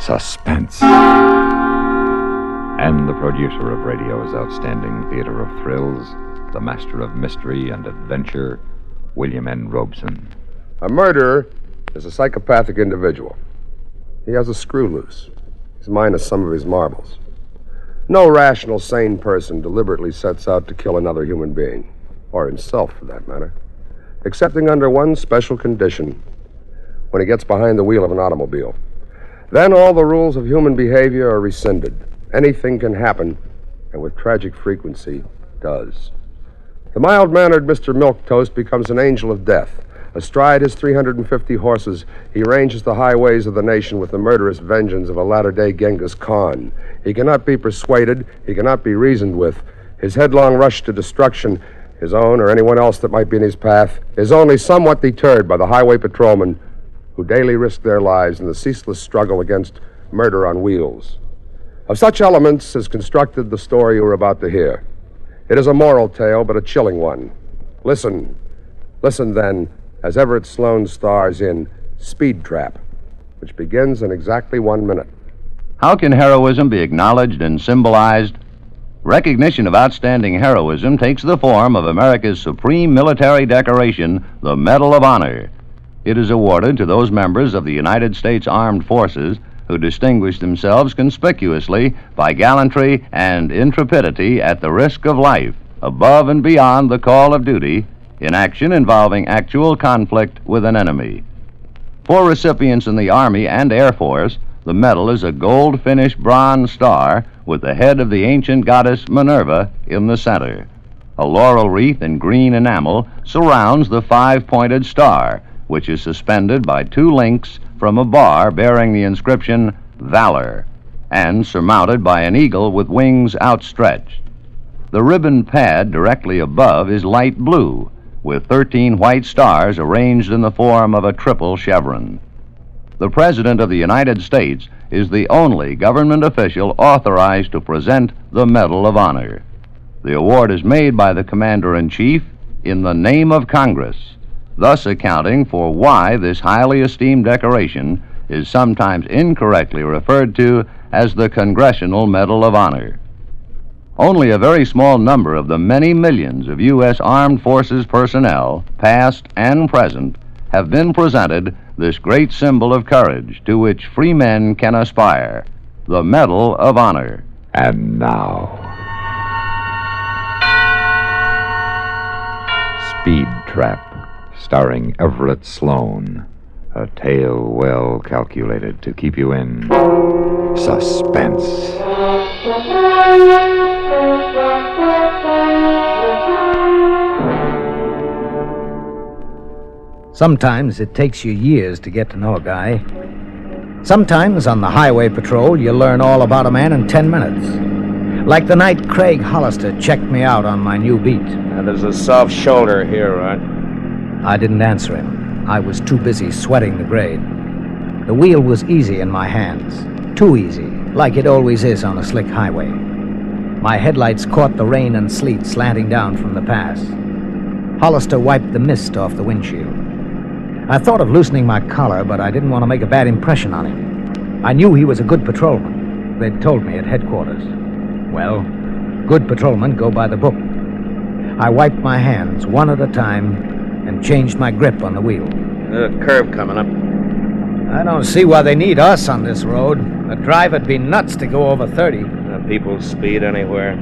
Suspense. And the producer of radio's outstanding theater of thrills, the master of mystery and adventure, William N. Robeson. A murderer is a psychopathic individual. He has a screw loose. He's minus some of his marbles. No rational, sane person deliberately sets out to kill another human being, or himself for that matter, excepting under one special condition: when he gets behind the wheel of an automobile. Then all the rules of human behavior are rescinded. Anything can happen, and with tragic frequency, does. The mild-mannered Mr. Milquetoast becomes an angel of death. Astride his 350 horses, he ranges the highways of the nation with the murderous vengeance of a latter-day Genghis Khan. He cannot be persuaded, he cannot be reasoned with. His headlong rush to destruction, his own or anyone else that might be in his path, is only somewhat deterred by the highway patrolmen who daily risk their lives in the ceaseless struggle against murder on wheels. Of such elements is constructed the story you are about to hear. It is a moral tale, but a chilling one. Listen, then, as Everett Sloane stars in Speed Trap, which begins in exactly 1 minute. How can heroism be acknowledged and symbolized? Recognition of outstanding heroism takes the form of America's supreme military decoration, the Medal of Honor. It is awarded to those members of the United States Armed Forces who distinguish themselves conspicuously by gallantry and intrepidity at the risk of life, above and beyond the call of duty, in action involving actual conflict with an enemy. For recipients in the Army and Air Force, the medal is a gold-finished bronze star with the head of the ancient goddess Minerva in the center. A laurel wreath in green enamel surrounds the five-pointed star, which is suspended by 2 links from a bar bearing the inscription Valor, and surmounted by an eagle with wings outstretched. The ribbon pad directly above is light blue, with 13 white stars arranged in the form of a triple chevron. The President of the United States is the only government official authorized to present the Medal of Honor. The award is made by the Commander-in-Chief in the name of Congress, thus accounting for why this highly esteemed decoration is sometimes incorrectly referred to as the Congressional Medal of Honor. Only a very small number of the many millions of U.S. Armed Forces personnel, past and present, have been presented this great symbol of courage to which free men can aspire, the Medal of Honor. And now, Speed Trap, starring Everett Sloane. A tale well calculated to keep you in suspense. Sometimes it takes you years to get to know a guy. Sometimes on the highway patrol, you learn all about a man in 10 minutes. Like the night Craig Hollister checked me out on my new beat. Now, there's a soft shoulder here, right? I didn't answer him. I was too busy sweating the grade. The wheel was easy in my hands. Too easy, like it always is on a slick highway. My headlights caught the rain and sleet slanting down from the pass. Hollister wiped the mist off the windshield. I thought of loosening my collar, but I didn't want to make a bad impression on him. I knew he was a good patrolman. They'd told me at headquarters. Well, good patrolmen go by the book. I wiped my hands one at a time and changed my grip on the wheel. There's a curve coming up. I don't see why they need us on this road. The drive'd be nuts to go over 30. People speed anywhere.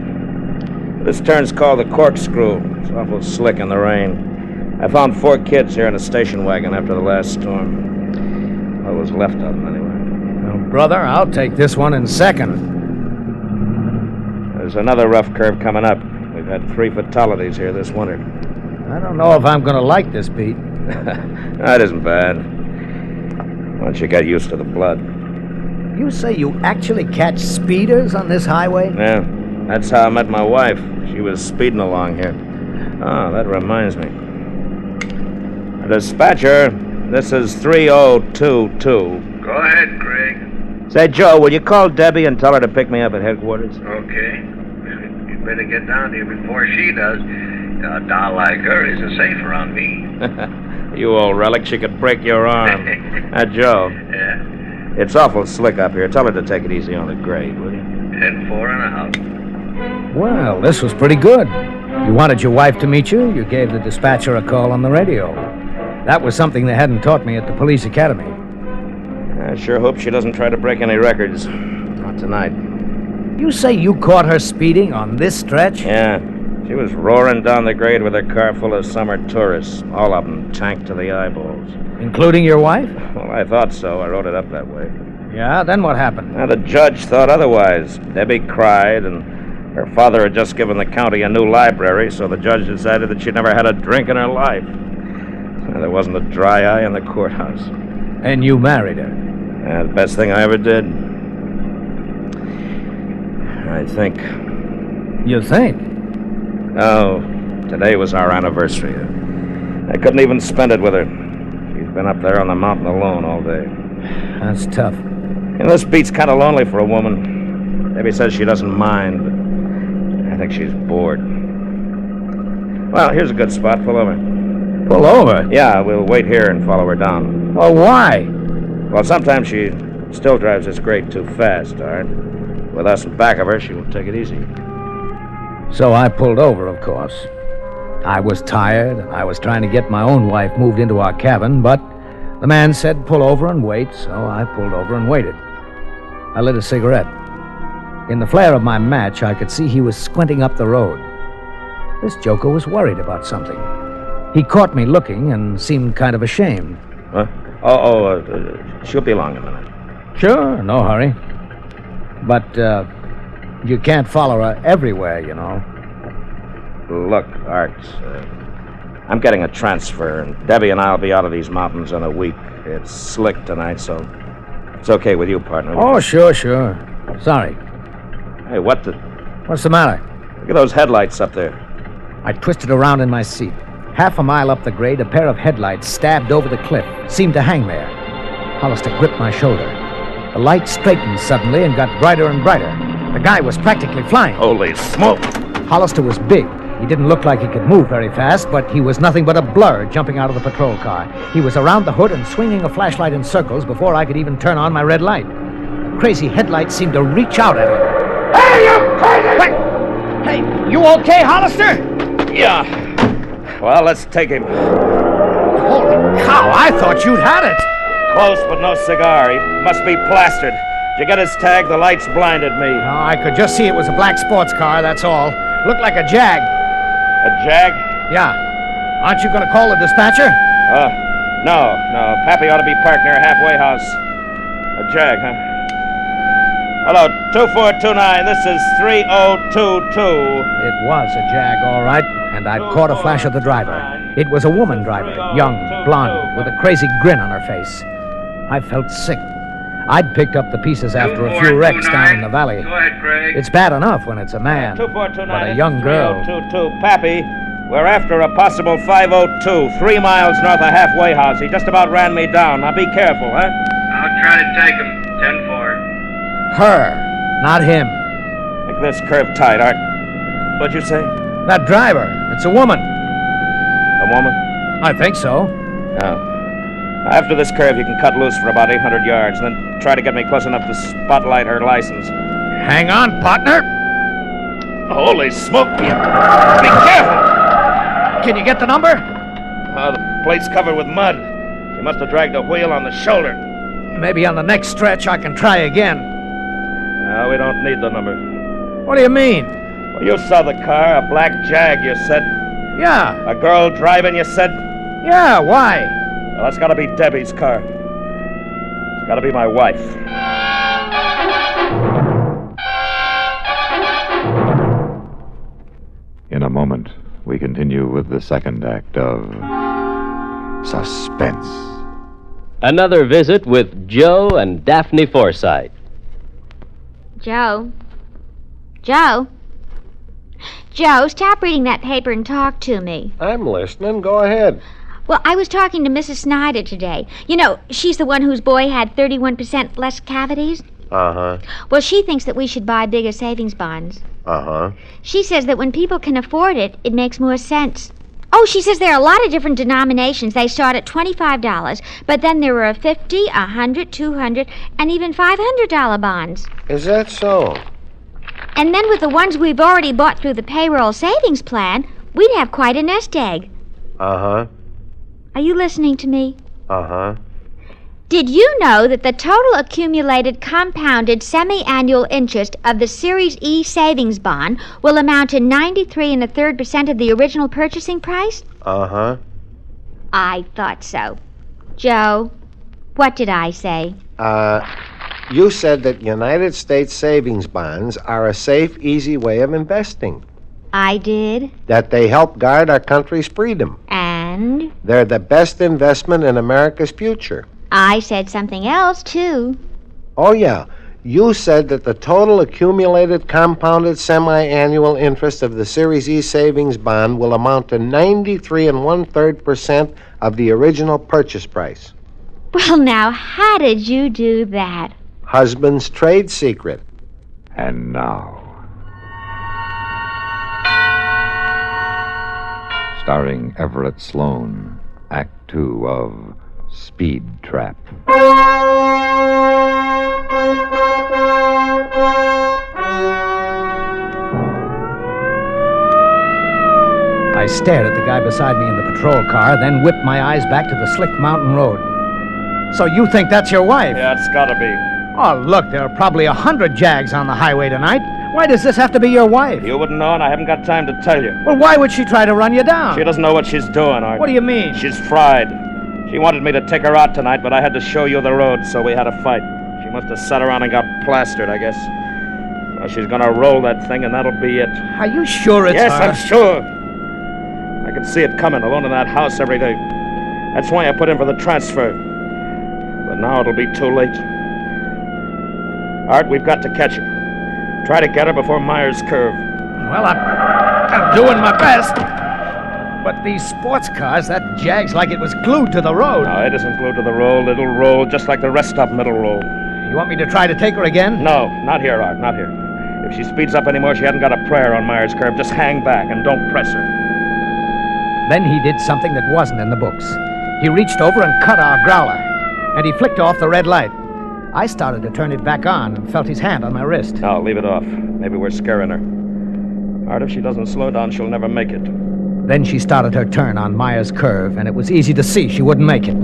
This turn's called the Corkscrew. It's awful slick in the rain. I found 4 kids here in a station wagon after the last storm. What was left of them, anyway. Well, brother, I'll take this one in second. There's another rough curve coming up. We've had 3 fatalities here this winter. I don't know if I'm going to like this beat. That isn't bad. Once you get used to the blood. You say you actually catch speeders on this highway? Yeah, that's how I met my wife. She was speeding along here. Oh, that reminds me. Dispatcher, this is 3022. Go ahead, Craig. Say, Joe, will you call Debbie and tell her to pick me up at headquarters? Okay. You better get down here before she does. A doll like her isn't safe around me. You old relic, she could break your arm. Joe. Yeah? It's awful slick up here. Tell her to take it easy on the grade, will you? 10-4 and a half. Well, this was pretty good. You wanted your wife to meet you, you gave the dispatcher a call on the radio. That was something they hadn't taught me at the police academy. I sure hope she doesn't try to break any records. Not tonight. You say you caught her speeding on this stretch? Yeah. She was roaring down the grade with a car full of summer tourists, all of them tanked to the eyeballs. Including your wife? Well, I thought so. I wrote it up that way. Yeah, then what happened? Now, the judge thought otherwise. Debbie cried, and her father had just given the county a new library, so the judge decided that she'd never had a drink in her life. There wasn't a dry eye in the courthouse. And you married her? Yeah, the best thing I ever did. I think. You think? Oh, today was our anniversary. I couldn't even spend it with her. She's been up there on the mountain alone all day. That's tough. You know, this beat's kind of lonely for a woman. Debbie says she doesn't mind, but I think she's bored. Well, here's a good spot. Pull over. Pull over? Yeah, we'll wait here and follow her down. Well, why? Well, sometimes she still drives this grade too fast, all right? With us in back of her, she won't take it easy. So I pulled over, of course. I was tired, and I was trying to get my own wife moved into our cabin, but the man said pull over and wait, so I pulled over and waited. I lit a cigarette. In the flare of my match, I could see he was squinting up the road. This joker was worried about something. He caught me looking and seemed kind of ashamed. Huh? She'll be along in a minute. Sure, no hurry. But, you can't follow her everywhere, you know. Look, Art, I'm getting a transfer, and Debbie and I'll be out of these mountains in a week. It's slick tonight, so it's okay with you, partner. Oh, sure. Sorry. Hey, what the... What's the matter? Look at those headlights up there. I twisted around in my seat. Half a mile up the grade, a pair of headlights stabbed over the cliff, seemed to hang there. Hollister gripped my shoulder. The light straightened suddenly and got brighter and brighter. The guy was practically flying. Holy smoke! Hollister was big. He didn't look like he could move very fast, but he was nothing but a blur jumping out of the patrol car. He was around the hood and swinging a flashlight in circles before I could even turn on my red light. The crazy headlights seemed to reach out at him. Hey, you crazy! Wait. Hey, you okay, Hollister? Yeah. Well, let's take him. Holy cow, I thought you'd had it. Close, but no cigar. He must be plastered. Did you get his tag? The lights blinded me. No, I could just see it was a black sports car, that's all. Looked like a Jag. A Jag? Yeah. Aren't you going to call the dispatcher? No. Pappy ought to be parked near a halfway house. A Jag, huh? Hello, 2429. This is 3022. It was a Jag, all right. And I'd caught a flash of the driver. It was a woman driver, young, blonde, with a crazy grin on her face. I felt sick. I'd picked up the pieces after a few wrecks down in the valley. Go ahead, Craig. It's bad enough when it's a man, 2429. but a young girl. 3022. Pappy, we're after a possible 502, 3 miles north of halfway house. He just about ran me down. Now be careful, huh? I'll try to take him. 10-4. Her, not him. Make this curve tight, Art. What'd you say? That driver. It's a woman. A woman? I think so. Oh. After this curve, you can cut loose for about 800 yards, and then try to get me close enough to spotlight her license. Hang on, partner. Holy smoke! Be careful! Can you get the number? The plate's covered with mud. She must have dragged a wheel on the shoulder. Maybe on the next stretch I can try again. No, we don't need the number. What do you mean? Well, you saw the car, a black Jag, you said. Yeah. A girl driving, you said? Yeah, why? Well, that's gotta be Debbie's car. It's gotta be my wife. In a moment, we continue with the second act of Suspense. Another visit with Joe and Daphne Forsythe. Joe? Joe, stop reading that paper and talk to me. I'm listening. Go ahead. Well, I was talking to Mrs. Snyder today. You know, she's the one whose boy had 31% less cavities. Uh-huh. Well, she thinks that we should buy bigger savings bonds. Uh-huh. She says that when people can afford it, it makes more sense. Oh, she says there are a lot of different denominations. They start at $25, but then there are $50, $100, $200, and even $500 bonds. Is that so? And then with the ones we've already bought through the payroll savings plan, we'd have quite a nest egg. Uh-huh. Are you listening to me? Uh-huh. Did you know that the total accumulated compounded semi-annual interest of the Series E savings bond will amount to 93 1/3% of the original purchasing price? Uh-huh. I thought so. Joe, what did I say? You said that United States savings bonds are a safe, easy way of investing. I did. That they help guard our country's freedom. And? They're the best investment in America's future. I said something else, too. Oh, yeah. You said that the total accumulated compounded semi-annual interest of the Series E savings bond will amount to 93 1/3% of the original purchase price. Well, now, how did you do that? Husband's trade secret. And now, starring Everett Sloane, Act 2 of Speed Trap. I stared at the guy beside me in the patrol car, then whipped my eyes back to the slick mountain road. So you think that's your wife? Yeah, it's gotta be. Oh, look, there are probably 100 Jags on the highway tonight. Why does this have to be your wife? You wouldn't know, and I haven't got time to tell you. Well, why would she try to run you down? She doesn't know what she's doing, Art. What do you mean? She's fried. She wanted me to take her out tonight, but I had to show you the road, so we had a fight. She must have sat around and got plastered, I guess. Well, she's gonna roll that thing, and that'll be it. Are you sure it's Yes, her? I'm sure. I can see it coming, alone in that house every day. That's why I put in for the transfer. But now it'll be too late. Art, we've got to catch her. Try to get her before Myers Curve. Well, I'm doing my best. But these sports cars, that Jag's like it was glued to the road. No, it isn't glued to the road. It'll roll just like the rest of them. It'll roll. You want me to try to take her again? No, not here, Art, not here. If she speeds up anymore, she hasn't got a prayer on Myers Curve. Just hang back and don't press her. Then he did something that wasn't in the books. He reached over and cut our growler, and he flicked off the red light. I started to turn it back on and felt his hand on my wrist. No, leave it off. Maybe we're scaring her. Art, if she doesn't slow down, she'll never make it. Then she started her turn on Myers Curve, and it was easy to see she wouldn't make it.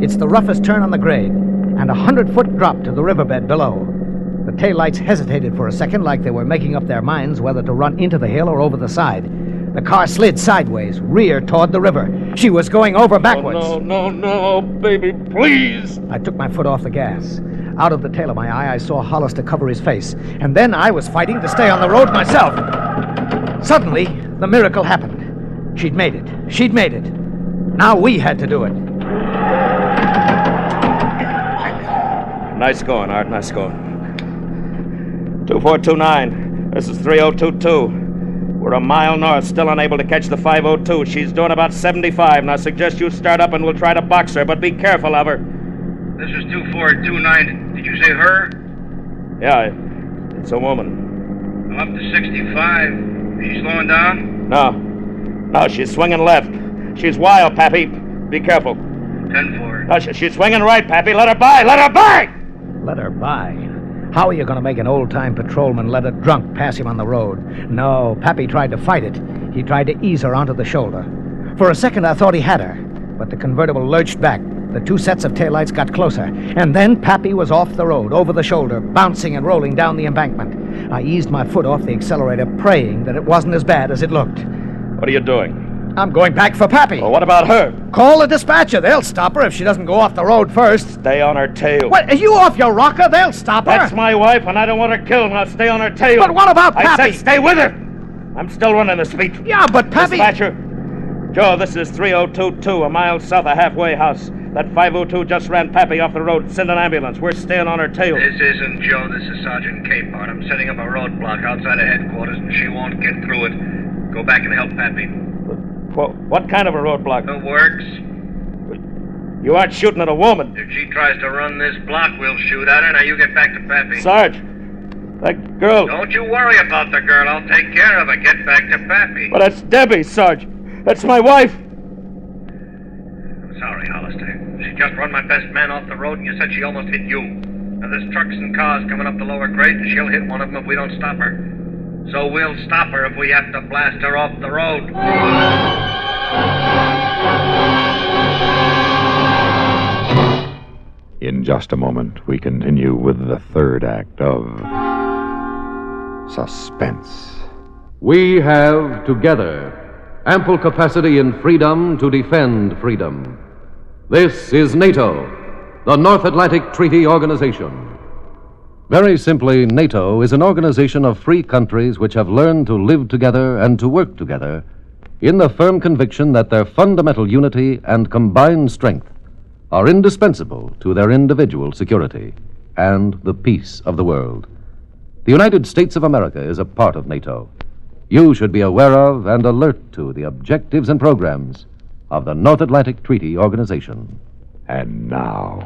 It's the roughest turn on the grade, and a 100-foot drop to the riverbed below. The taillights hesitated for a second like they were making up their minds whether to run into the hill or over the side. The car slid sideways, rear toward the river. She was going over backwards. Oh, no, baby, please. I took my foot off the gas. Out of the tail of my eye, I saw Hollister cover his face. And then I was fighting to stay on the road myself. Suddenly, the miracle happened. She'd made it. She'd made it. Now we had to do it. Nice going, Art, nice going. 2429. This is 3022. We're a mile north, still unable to catch the 502. She's doing about 75. Now, I suggest you start up and we'll try to box her, but be careful of her. This is 2429. Did you say her? Yeah, it's a woman. I'm up to 65. Is she slowing down? No, she's swinging left. She's wild, Pappy. Be careful. 10-4. No, she's swinging right, Pappy. Let her by! Let her by! Let her by? How are you going to make an old-time patrolman let a drunk pass him on the road? No, Pappy tried to fight it. He tried to ease her onto the shoulder. For a second, I thought he had her, but the convertible lurched back. The two sets of taillights got closer, and then Pappy was off the road, over the shoulder, bouncing and rolling down the embankment. I eased my foot off the accelerator, praying that it wasn't as bad as it looked. What are you doing? I'm going back for Pappy. Well, what about her? Call the dispatcher. They'll stop her if she doesn't go off the road first. Stay on her tail. What, are you off your rocker? They'll stop her. That's my wife, and I don't want her killed. Now stay on her tail. But what about Pappy? I said stay with her. I'm still running the speech. Yeah, but Pappy... Dispatcher. Joe, this is 3022, a mile south of Halfway House. That 502 just ran Pappy off the road. Send an ambulance. We're staying on her tail. This isn't Joe. This is Sergeant Capehart. I'm setting up a roadblock outside of headquarters, and she won't get through it. Go back and help Pappy. What kind of a roadblock? The works. You aren't shooting at a woman. If she tries to run this block, we'll shoot at her. Now you get back to Pappy. Sarge, that girl... Don't you worry about the girl. I'll take care of her. Get back to Pappy. Well, that's Debbie, Sarge. That's my wife. I'm sorry, Hollister. She just run my best man off the road, and you said she almost hit you. Now there's trucks and cars coming up the lower grade, and she'll hit one of them if we don't stop her. So we'll stop her if we have to blast her off the road. In just a moment, we continue with the third act of Suspense. We have, together, ample capacity and freedom to defend freedom. This is NATO, the North Atlantic Treaty Organization. Very simply, NATO is an organization of free countries which have learned to live together and to work together in the firm conviction that their fundamental unity and combined strength are indispensable to their individual security and the peace of the world. The United States of America is a part of NATO. You should be aware of and alert to the objectives and programs of the North Atlantic Treaty Organization. And now,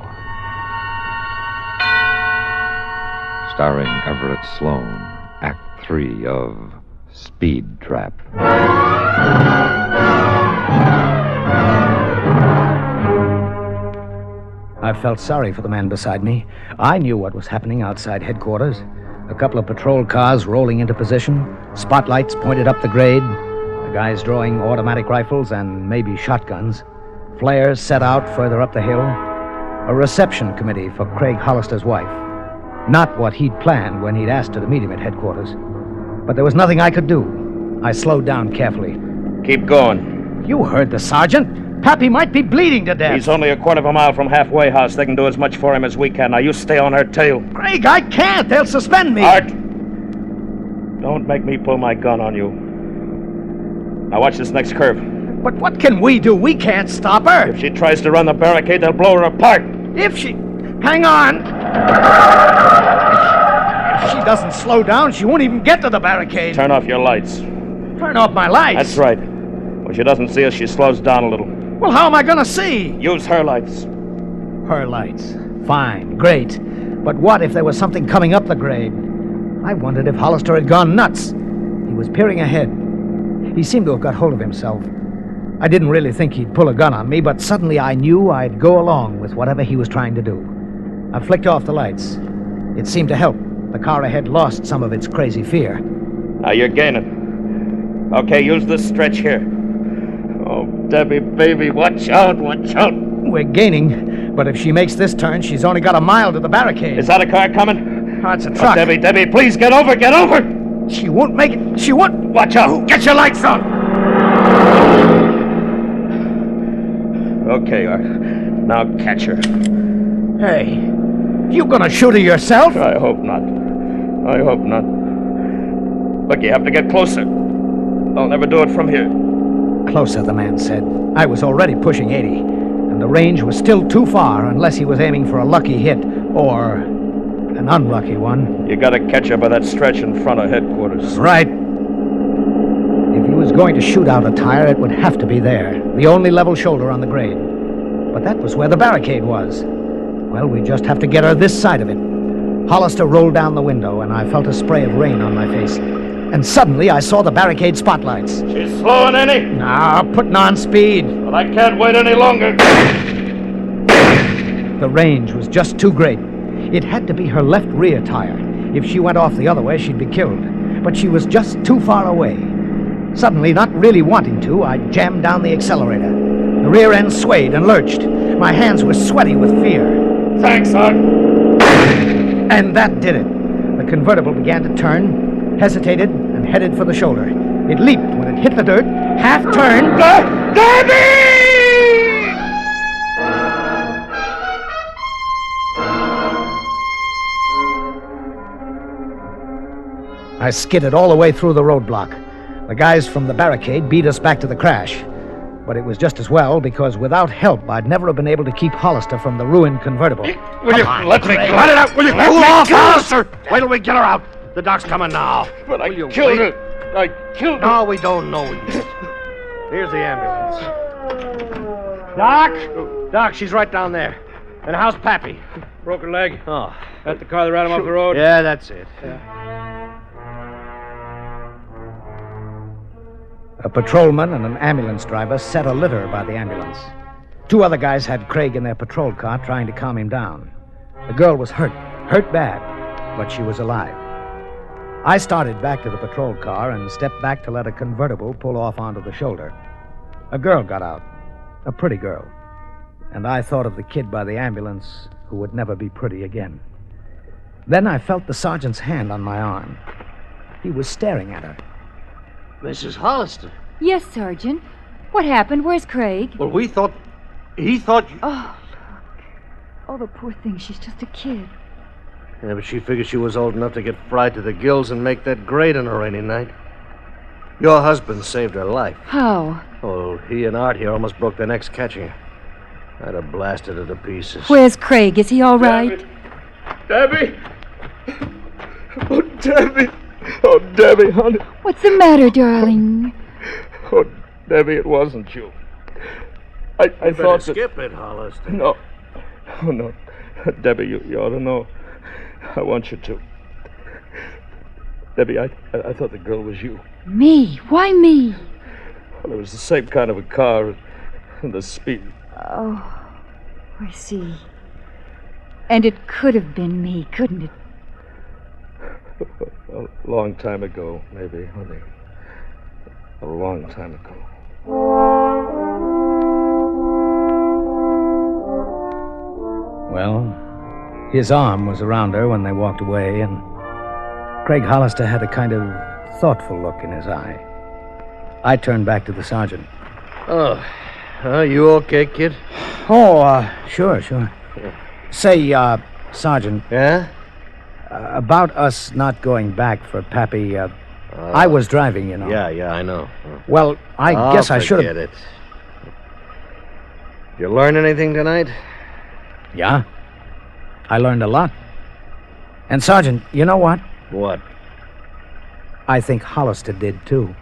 starring Everett Sloane, Act 3 of Speed Trap. I felt sorry for the man beside me. I knew what was happening outside headquarters. A couple of patrol cars rolling into position, spotlights pointed up the grade, the guys drawing automatic rifles and maybe shotguns, flares set out further up the hill, a reception committee for Craig Hollister's wife. Not what he'd planned when he'd asked her to meet him at headquarters. But there was nothing I could do. I slowed down carefully. Keep going. You heard the sergeant. Pappy might be bleeding to death. He's only a quarter of a mile from halfway house. They can do as much for him as we can. Now, you stay on her tail. Craig, I can't. They'll suspend me. Art! Don't make me pull my gun on you. Now, watch this next curve. But what can we do? We can't stop her. If she tries to run the barricade, they'll blow her apart. If she... Hang on. If she doesn't slow down, she won't even get to the barricade. Turn off your lights. Turn off my lights? That's right. When she doesn't see us, she slows down a little. Well, how am I going to see? Use her lights. Her lights. Fine. Great. But what if there was something coming up the grade? I wondered if Hollister had gone nuts. He was peering ahead. He seemed to have got hold of himself. I didn't really think he'd pull a gun on me, but suddenly I knew I'd go along with whatever he was trying to do. I flicked off the lights. It seemed to help. The car ahead lost some of its crazy fear. Now you're gaining. Okay, use this stretch here. Oh, Debbie, baby, watch out, watch out. We're gaining, but if she makes this turn, she's only got a mile to the barricade. Is that a car coming? Oh, it's a truck. Oh, Debbie, please get over, get over! She won't make it. She won't. Watch out. Get your lights on. Okay, Art. Now catch her. Hey, you gonna shoot her yourself? I hope not. I hope not. Look, you have to get closer. I'll never do it from here. Closer, the man said. I was already pushing 80, and the range was still too far unless he was aiming for a lucky hit or an unlucky one. You gotta catch her by that stretch in front of headquarters. Right. If he was going to shoot out a tire, it would have to be there, the only level shoulder on the grade. But that was where the barricade was. Well, we just have to get her this side of it. Hollister rolled down the window, and I felt a spray of rain on my face. And suddenly I saw the barricade spotlights. She's slowing any? Nah, putting on speed. Well, I can't wait any longer. The range was just too great. It had to be her left rear tire. If she went off the other way, she'd be killed. But she was just too far away. Suddenly, not really wanting to, I jammed down the accelerator. The rear end swayed and lurched. My hands were sweaty with fear. Thanks, Art. And that did it. The convertible began to turn, hesitated, and headed for the shoulder. It leaped when it hit the dirt, half-turned. Debbie! I skidded all the way through the roadblock. The guys from the barricade beat us back to the crash. But it was just as well, because without help, I'd never have been able to keep Hollister from the ruined convertible. Will you let me go? Let it out! Will you cool off, Hollister? Wait till we get her out. The doc's coming now. But I killed her. I killed her. No, we don't know yet. Here's the ambulance. Doc? Doc, she's right down there. And how's Pappy? Broken leg. Oh. That's the car that ran him off the road? Yeah, that's it. A patrolman and an ambulance driver set a litter by the ambulance. Two other guys had Craig in their patrol car trying to calm him down. The girl was hurt bad, but she was alive. I started back to the patrol car and stepped back to let a convertible pull off onto the shoulder. A girl got out, a pretty girl. And I thought of the kid by the ambulance who would never be pretty again. Then I felt the sergeant's hand on my arm. He was staring at her. Mrs. Hollister. Yes, Sergeant. What happened? Where's Craig? Well, he thought you... Oh, look. Oh, the poor thing. She's just a kid. Yeah, but she figured she was old enough to get fried to the gills and make that grade on a rainy night. Your husband saved her life. How? Oh, he and Art here almost broke their necks catching her. I'd have blasted her to pieces. Where's Craig? Is he all right? Debbie! Oh, Debbie! Oh, Debbie, honey. What's the matter, darling? Oh, Debbie, it wasn't you. I thought that... skip it, Hollister. No. Oh, no. Debbie, you ought to know. I want you to. Debbie, I thought the girl was you. Me? Why me? Well, it was the same kind of a car and the speed. Oh, I see. And it could have been me, couldn't it? A long time ago, maybe, honey. A long time ago. Well, his arm was around her when they walked away, and Craig Hollister had a kind of thoughtful look in his eye. I turned back to the sergeant. Oh, are you okay, kid? Oh, sure. Say, Sergeant. Yeah? About us not going back for Pappy, I was driving, you know. Yeah, I know. Well, I guess I should have... Forget it. You learn anything tonight? Yeah. I learned a lot. And, Sergeant, you know what? What? I think Hollister did, too.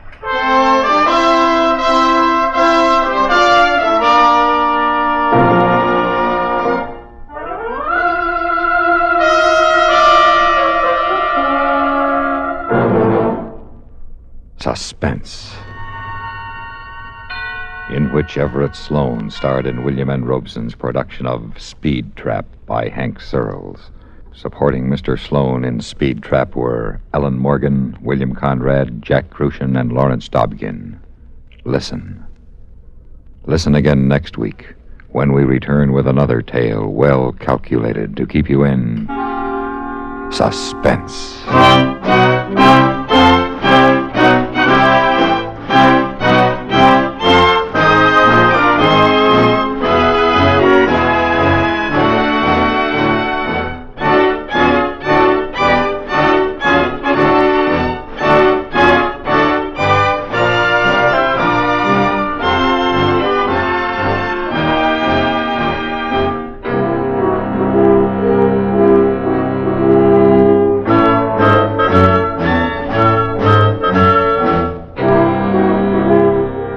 Suspense, in which Everett Sloane starred in William N. Robeson's production of Speed Trap by Hank Searles. Supporting Mr. Sloane in Speed Trap were Ellen Morgan, William Conrad, Jack Crucian, and Lawrence Dobkin. Listen. Listen again next week when we return with another tale well calculated to keep you in suspense.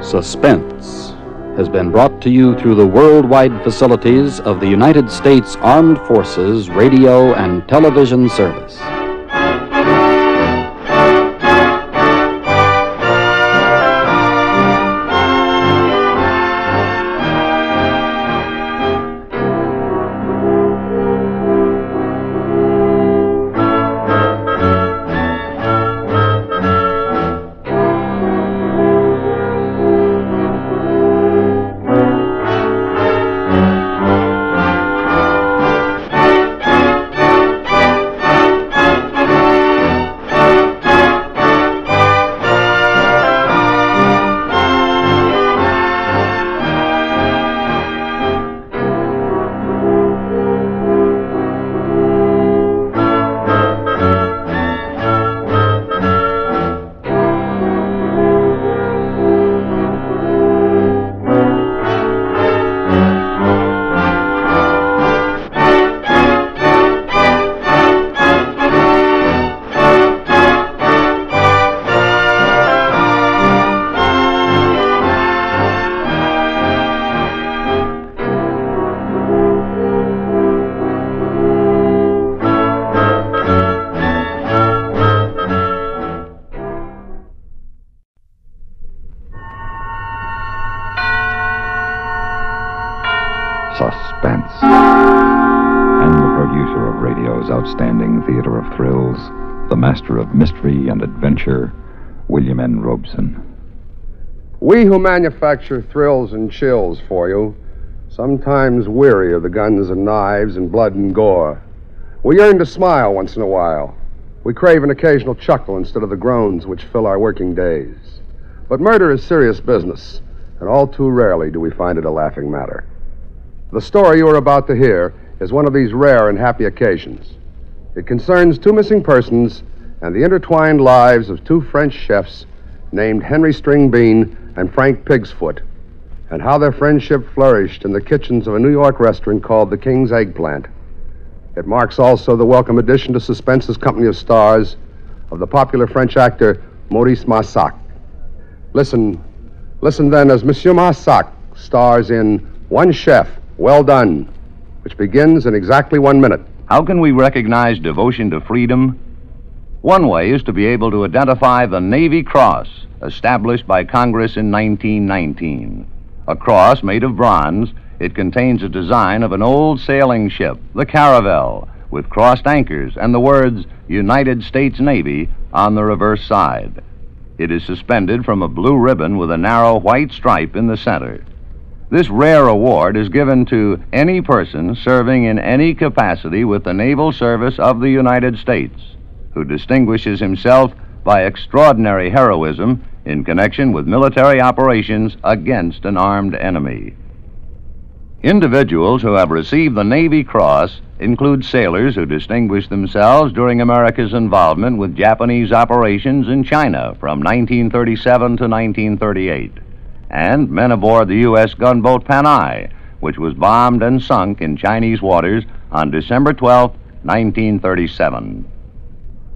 Suspense has been brought to you through the worldwide facilities of the United States Armed Forces Radio and Television Service. Suspense. And the producer of radio's outstanding theater of thrills, the master of mystery and adventure, William N. Robeson. We who manufacture thrills and chills for you sometimes weary of the guns and knives and blood and gore. We yearn to smile once in a while. We crave an occasional chuckle instead of the groans which fill our working days. But murder is serious business, and all too rarely do we find it a laughing matter. The story you are about to hear is one of these rare and happy occasions. It concerns two missing persons and the intertwined lives of two French chefs named Henry Stringbean and Frank Pigsfoot, and how their friendship flourished in the kitchens of a New York restaurant called the King's Eggplant. It marks also the welcome addition to Suspense's company of stars of the popular French actor Maurice Massac. Listen then as Monsieur Massac stars in One Chef, Well Done, which begins in exactly 1 minute. How can we recognize devotion to freedom? One way is to be able to identify the Navy Cross, established by Congress in 1919. A cross made of bronze, it contains a design of an old sailing ship, the Caravel, with crossed anchors and the words United States Navy on the reverse side. It is suspended from a blue ribbon with a narrow white stripe in the center. This rare award is given to any person serving in any capacity with the naval service of the United States, who distinguishes himself by extraordinary heroism in connection with military operations against an armed enemy. Individuals who have received the Navy Cross include sailors who distinguished themselves during America's involvement with Japanese operations in China from 1937 to 1938, and men aboard the U.S. gunboat Panay, which was bombed and sunk in Chinese waters on December 12, 1937.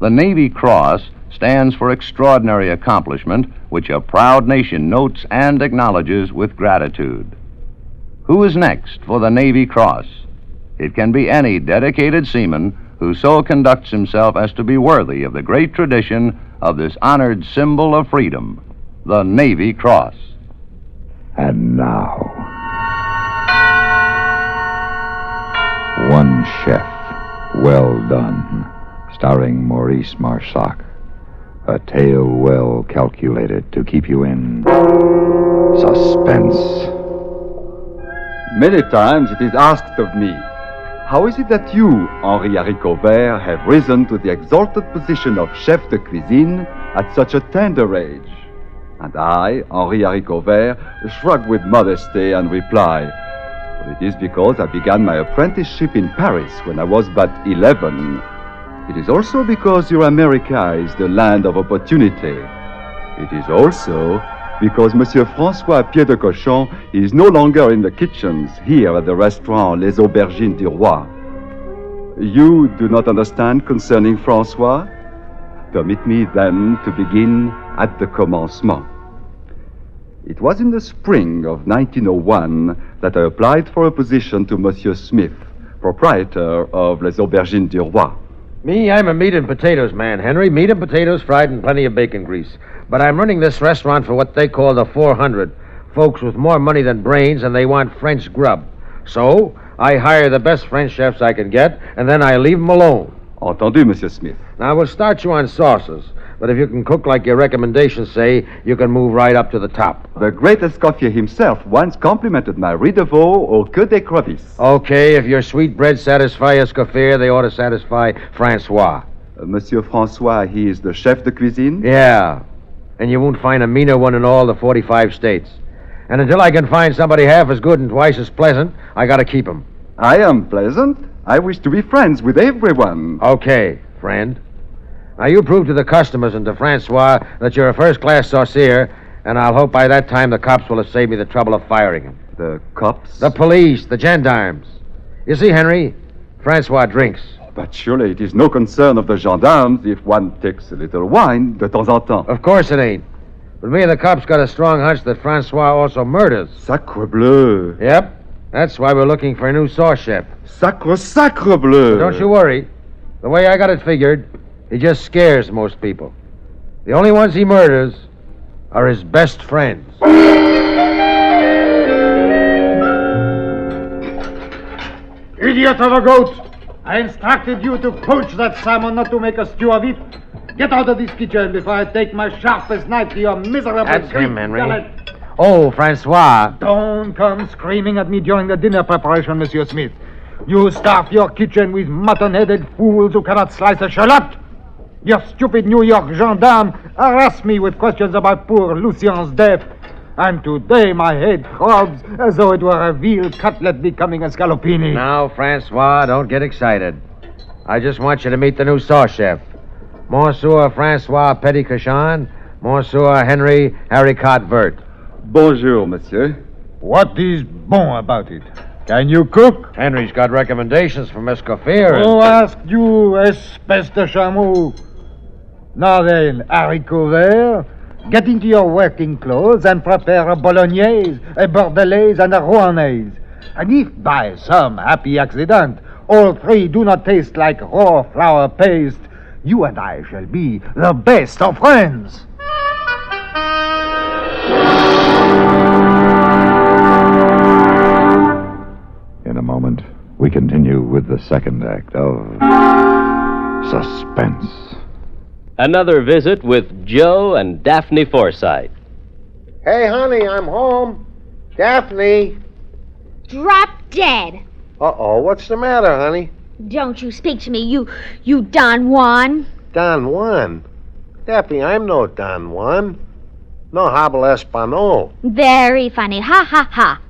The Navy Cross stands for extraordinary accomplishment, which a proud nation notes and acknowledges with gratitude. Who is next for the Navy Cross? It can be any dedicated seaman who so conducts himself as to be worthy of the great tradition of this honored symbol of freedom, the Navy Cross. And now, One Chef, Well Done, starring Maurice Marsac. A tale well calculated to keep you in suspense. Many times it is asked of me, how is it that you, Henri Haricot-Vert, have risen to the exalted position of chef de cuisine at such a tender age? And I, Henri Haricot-Vert, shrug with modesty and reply, well, it is because I began my apprenticeship in Paris when I was but 11. It is also because your America is the land of opportunity. It is also because Monsieur François Pied de Cochon is no longer in the kitchens here at the restaurant Les Aubergines du Roi. You do not understand concerning François? Permit me then to begin at the commencement. It was in the spring of 1901 that I applied for a position to Monsieur Smith, proprietor of Les Aubergines du Roi. Me, I'm a meat and potatoes man, Henry. Meat and potatoes fried and plenty of bacon grease. But I'm running this restaurant for what they call the 400. Folks with more money than brains, and they want French grub. So, I hire the best French chefs I can get, and then I leave them alone. Entendu, Monsieur Smith. Now, we'll start you on sauces. But if you can cook like your recommendations say, you can move right up to the top. The great Escoffier himself once complimented my riz de veau au queue d'écrevisse. Okay, if your sweetbreads satisfy Escoffier, they ought to satisfy Francois. Monsieur Francois, he is the chef de cuisine? Yeah, and you won't find a meaner one in all the 45 states. And until I can find somebody half as good and twice as pleasant, I gotta keep him. I am pleasant. I wish to be friends with everyone. Okay, friend. Now, you prove to the customers and to Francois that you're a first-class saucier, and I'll hope by that time the cops will have saved me the trouble of firing him. The cops? The police, the gendarmes. You see, Henry, Francois drinks. But surely it is no concern of the gendarmes if one takes a little wine de temps en temps. Of course it ain't. But me and the cops got a strong hunch that Francois also murders. Sacre bleu. Yep. That's why we're looking for a new sauce chef. Sacre bleu. But don't you worry. The way I got it figured, he just scares most people. The only ones he murders are his best friends. Idiot of a goat! I instructed you to poach that salmon, not to make a stew of it. Get out of this kitchen before I take my sharpest knife to your miserable That's him, Henry. gullet. Oh, Francois. Don't come screaming at me during the dinner preparation, Monsieur Smith. You stuff your kitchen with mutton-headed fools who cannot slice a shallot. Your stupid New York gendarme harassed me with questions about poor Lucien's death. And today my head throbs as though it were a veal cutlet becoming a scallopini. Now, Francois, don't get excited. I just want you to meet the new sauce chef. Monsieur Francois Petitcochon, Monsieur Henry Haricot Vert. Bonjour, monsieur. What is bon about it? Can you cook? Henry's got recommendations from Escoffier. Who asked you, espèce de chameau? Now then, haricot vert, get into your working clothes and prepare a bolognaise, a bordelaise, and a rouennaise. And if by some happy accident all three do not taste like raw flour paste, you and I shall be the best of friends. In a moment, we continue with the second act of Suspense. Another visit with Joe and Daphne Forsythe. Hey, honey, I'm home. Daphne. Drop dead. Uh-oh, what's the matter, honey? Don't you speak to me, you Don Juan. Don Juan? Daphne, I'm no Don Juan. No habla español. Very funny. Ha, ha, ha.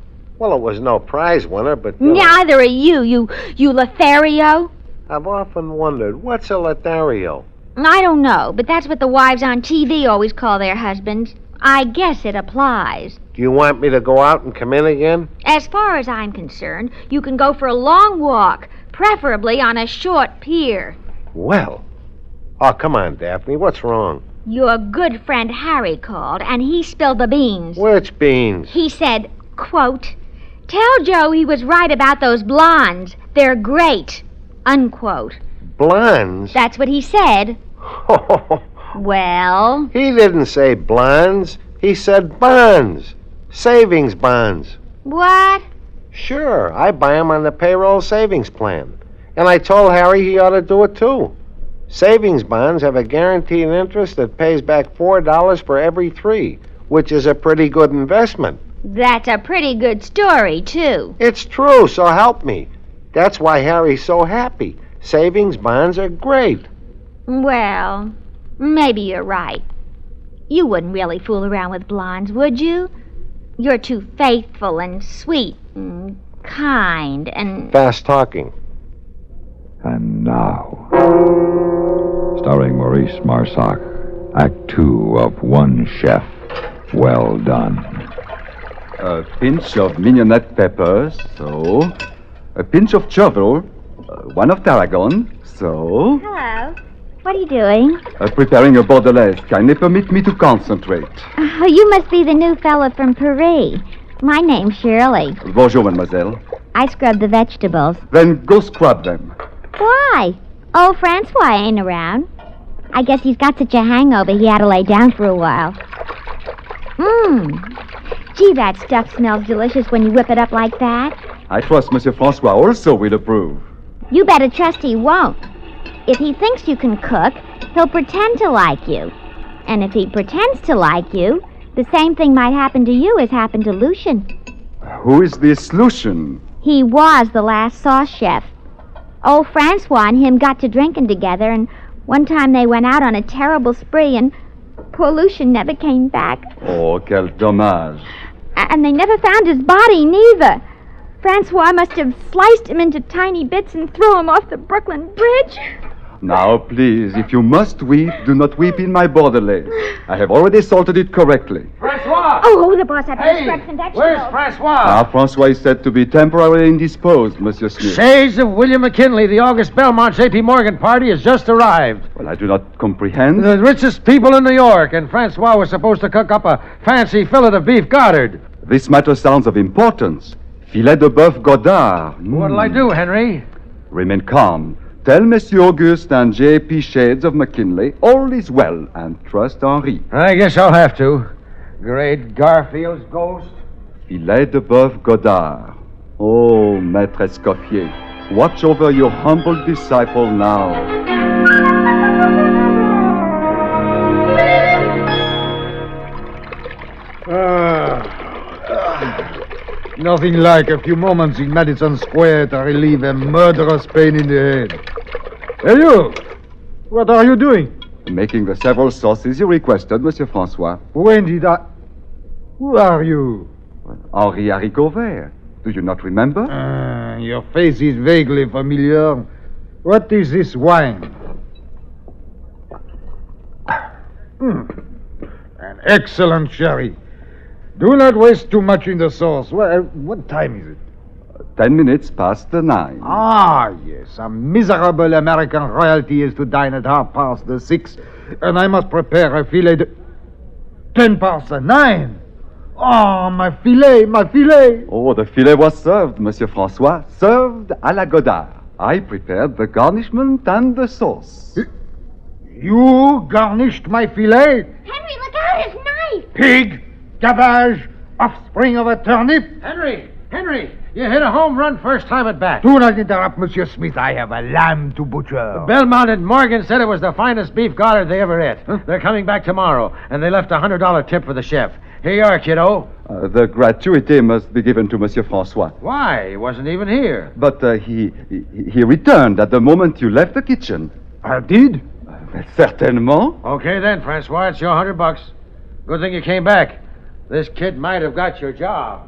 Well, it was no prize winner, but... Neither are you Lothario. I've often wondered, what's a Lothario? I don't know, but that's what the wives on TV always call their husbands. I guess it applies. Do you want me to go out and come in again? As far as I'm concerned, you can go for a long walk, preferably on a short pier. Well. Oh, come on, Daphne, what's wrong? Your good friend Harry called, and he spilled the beans. Which beans? He said, quote, "Tell Joe he was right about those blondes. They're great," unquote. Blondes? That's what he said. Well? He didn't say blondes. He said bonds. Savings bonds. What? Sure, I buy 'em on the payroll savings plan. And I told Harry he ought to do it too. Savings bonds have a guaranteed interest that pays back $4 for every 3, which is a pretty good investment. That's a pretty good story, too. It's true, so help me. That's why Harry's so happy. Savings bonds are great. Well, maybe you're right. You wouldn't really fool around with blondes, would you? You're too faithful and sweet and kind and... Fast talking. And now, starring Maurice Marsac, Act 2 of One Chef. Well done. A pinch of mignonette peppers, so. A pinch of chervil, one of tarragon, so. Hello. What are you doing? Preparing a bordelaise. Kindly permit me to concentrate. Oh, you must be the new fella from Paris. My name's Shirley. Bonjour, mademoiselle. I scrub the vegetables. Then go scrub them. Why? Oh, Francois ain't around. I guess he's got such a hangover he had to lay down for a while. Gee, that stuff smells delicious when you whip it up like that. I trust Monsieur Francois also will approve. You better trust he won't. If he thinks you can cook, he'll pretend to like you. And if he pretends to like you, the same thing might happen to you as happened to Lucien. Who is this Lucien? He was the last sauce chef. Old Francois and him got to drinking together, and one time they went out on a terrible spree, and poor Lucien never came back. Oh, quel dommage. And they never found his body, neither. Francois must have sliced him into tiny bits and threw him off the Brooklyn Bridge. Now, please, if you must weep, do not weep in my bordelaise. I have already salted it correctly. Francois! Oh, the boss had to scrub some vegetables. Where's Francois? Francois is said to be temporarily indisposed, Monsieur Smith. Shades of William McKinley, the August Belmont J.P. Morgan party has just arrived. Well, I do not comprehend. The richest people in New York, and Francois was supposed to cook up a fancy fillet of beef Goddard. This matter sounds of importance. Filet de boeuf Godard. What'll I do, Henry? Remain calm. Tell Monsieur Auguste and J.P. Shades of McKinley all is well, and trust Henri. I guess I'll have to. Great Garfield's ghost. Filet de boeuf Godard. Oh, Maître Escoffier. watch over your humble disciple now. Nothing like a few moments in Madison Square to relieve a murderous pain in the head. Hey, you! What are you doing? Making the several sauces you requested, Monsieur Francois. When did I... Who are you? Henri Haricot Vert. Do you not remember? Your face is vaguely familiar. What is this wine? An excellent sherry. Do not waste too much in the sauce. What time is it? 10 minutes past the 9. Ah, yes. A miserable American royalty is to dine at 6:30, and I must prepare a filet de... 9:10. Oh, my filet, my filet. Oh, the filet was served, Monsieur Francois. Served à la Godard. I prepared the garnishment and the sauce. You garnished my filet? Henry, look out, his knife! Pig! Cabbage! Offspring of a turnip! Henry, you hit a home run first time at bat. Do not interrupt, Monsieur Smith. I have a lamb to butcher. The bell-mounted Morgan said it was the finest beef Goddard they ever ate. Huh? They're coming back tomorrow, and they left a $100 tip for the chef. Here you are, kiddo. The gratuity must be given to Monsieur Francois. Why? He wasn't even here. But he returned at the moment you left the kitchen. I did? Certainement. Okay then, Francois, it's your $100. Good thing you came back. This kid might have got your job.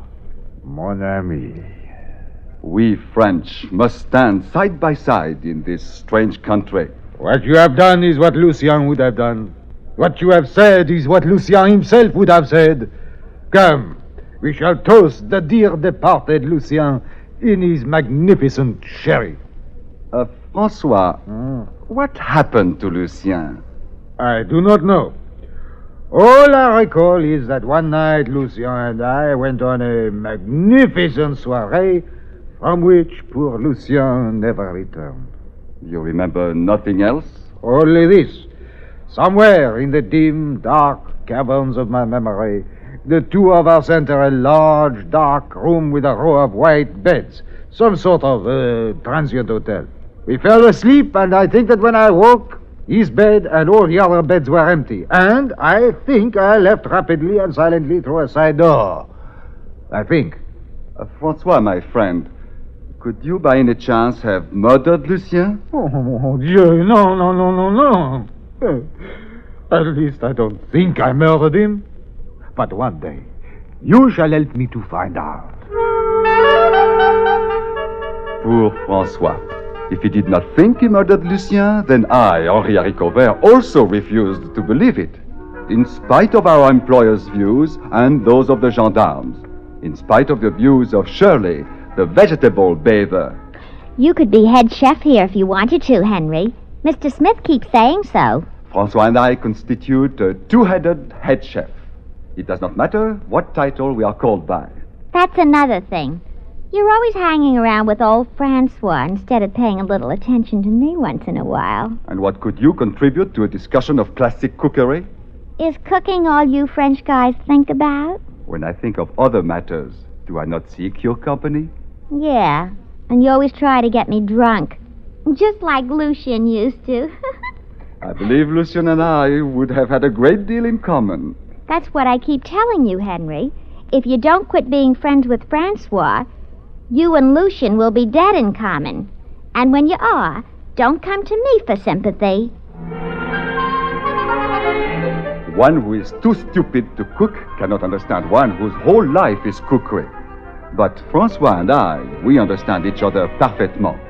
Mon ami. We French must stand side by side in this strange country. What you have done is what Lucien would have done. What you have said is what Lucien himself would have said. Come, we shall toast the dear departed Lucien in his magnificent sherry. Francois, what happened to Lucien? I do not know. All I recall is that one night Lucien and I went on a magnificent soiree from which poor Lucien never returned. You remember nothing else? Only this. Somewhere in the dim, dark caverns of my memory, the two of us enter a large, dark room with a row of white beds, some sort of transient hotel. We fell asleep, and I think that when I woke, his bed and all the other beds were empty. And I think I left rapidly and silently through a side door. I think. Francois, my friend, could you by any chance have murdered Lucien? Oh, Dieu, no. At least I don't think I murdered him. But one day, you shall help me to find out. Poor Francois. If he did not think he murdered Lucien, then I, Henri Haricot Vert, also refused to believe it. In spite of our employer's views and those of the gendarmes. In spite of the views of Shirley, the vegetable bather. You could be head chef here if you wanted to, Henry. Mr. Smith keeps saying so. Francois and I constitute a two-headed head chef. It does not matter what title we are called by. That's another thing. You're always hanging around with old Francois instead of paying a little attention to me once in a while. And what could you contribute to a discussion of classic cookery? Is cooking all you French guys think about? When I think of other matters, do I not seek your company? Yeah, and you always try to get me drunk. Just like Lucien used to. I believe Lucien and I would have had a great deal in common. That's what I keep telling you, Henry. If you don't quit being friends with Francois, you and Lucien will be dead in common. And when you are, don't come to me for sympathy. One who is too stupid to cook cannot understand one whose whole life is cookery. But Francois and I, we understand each other parfaitement.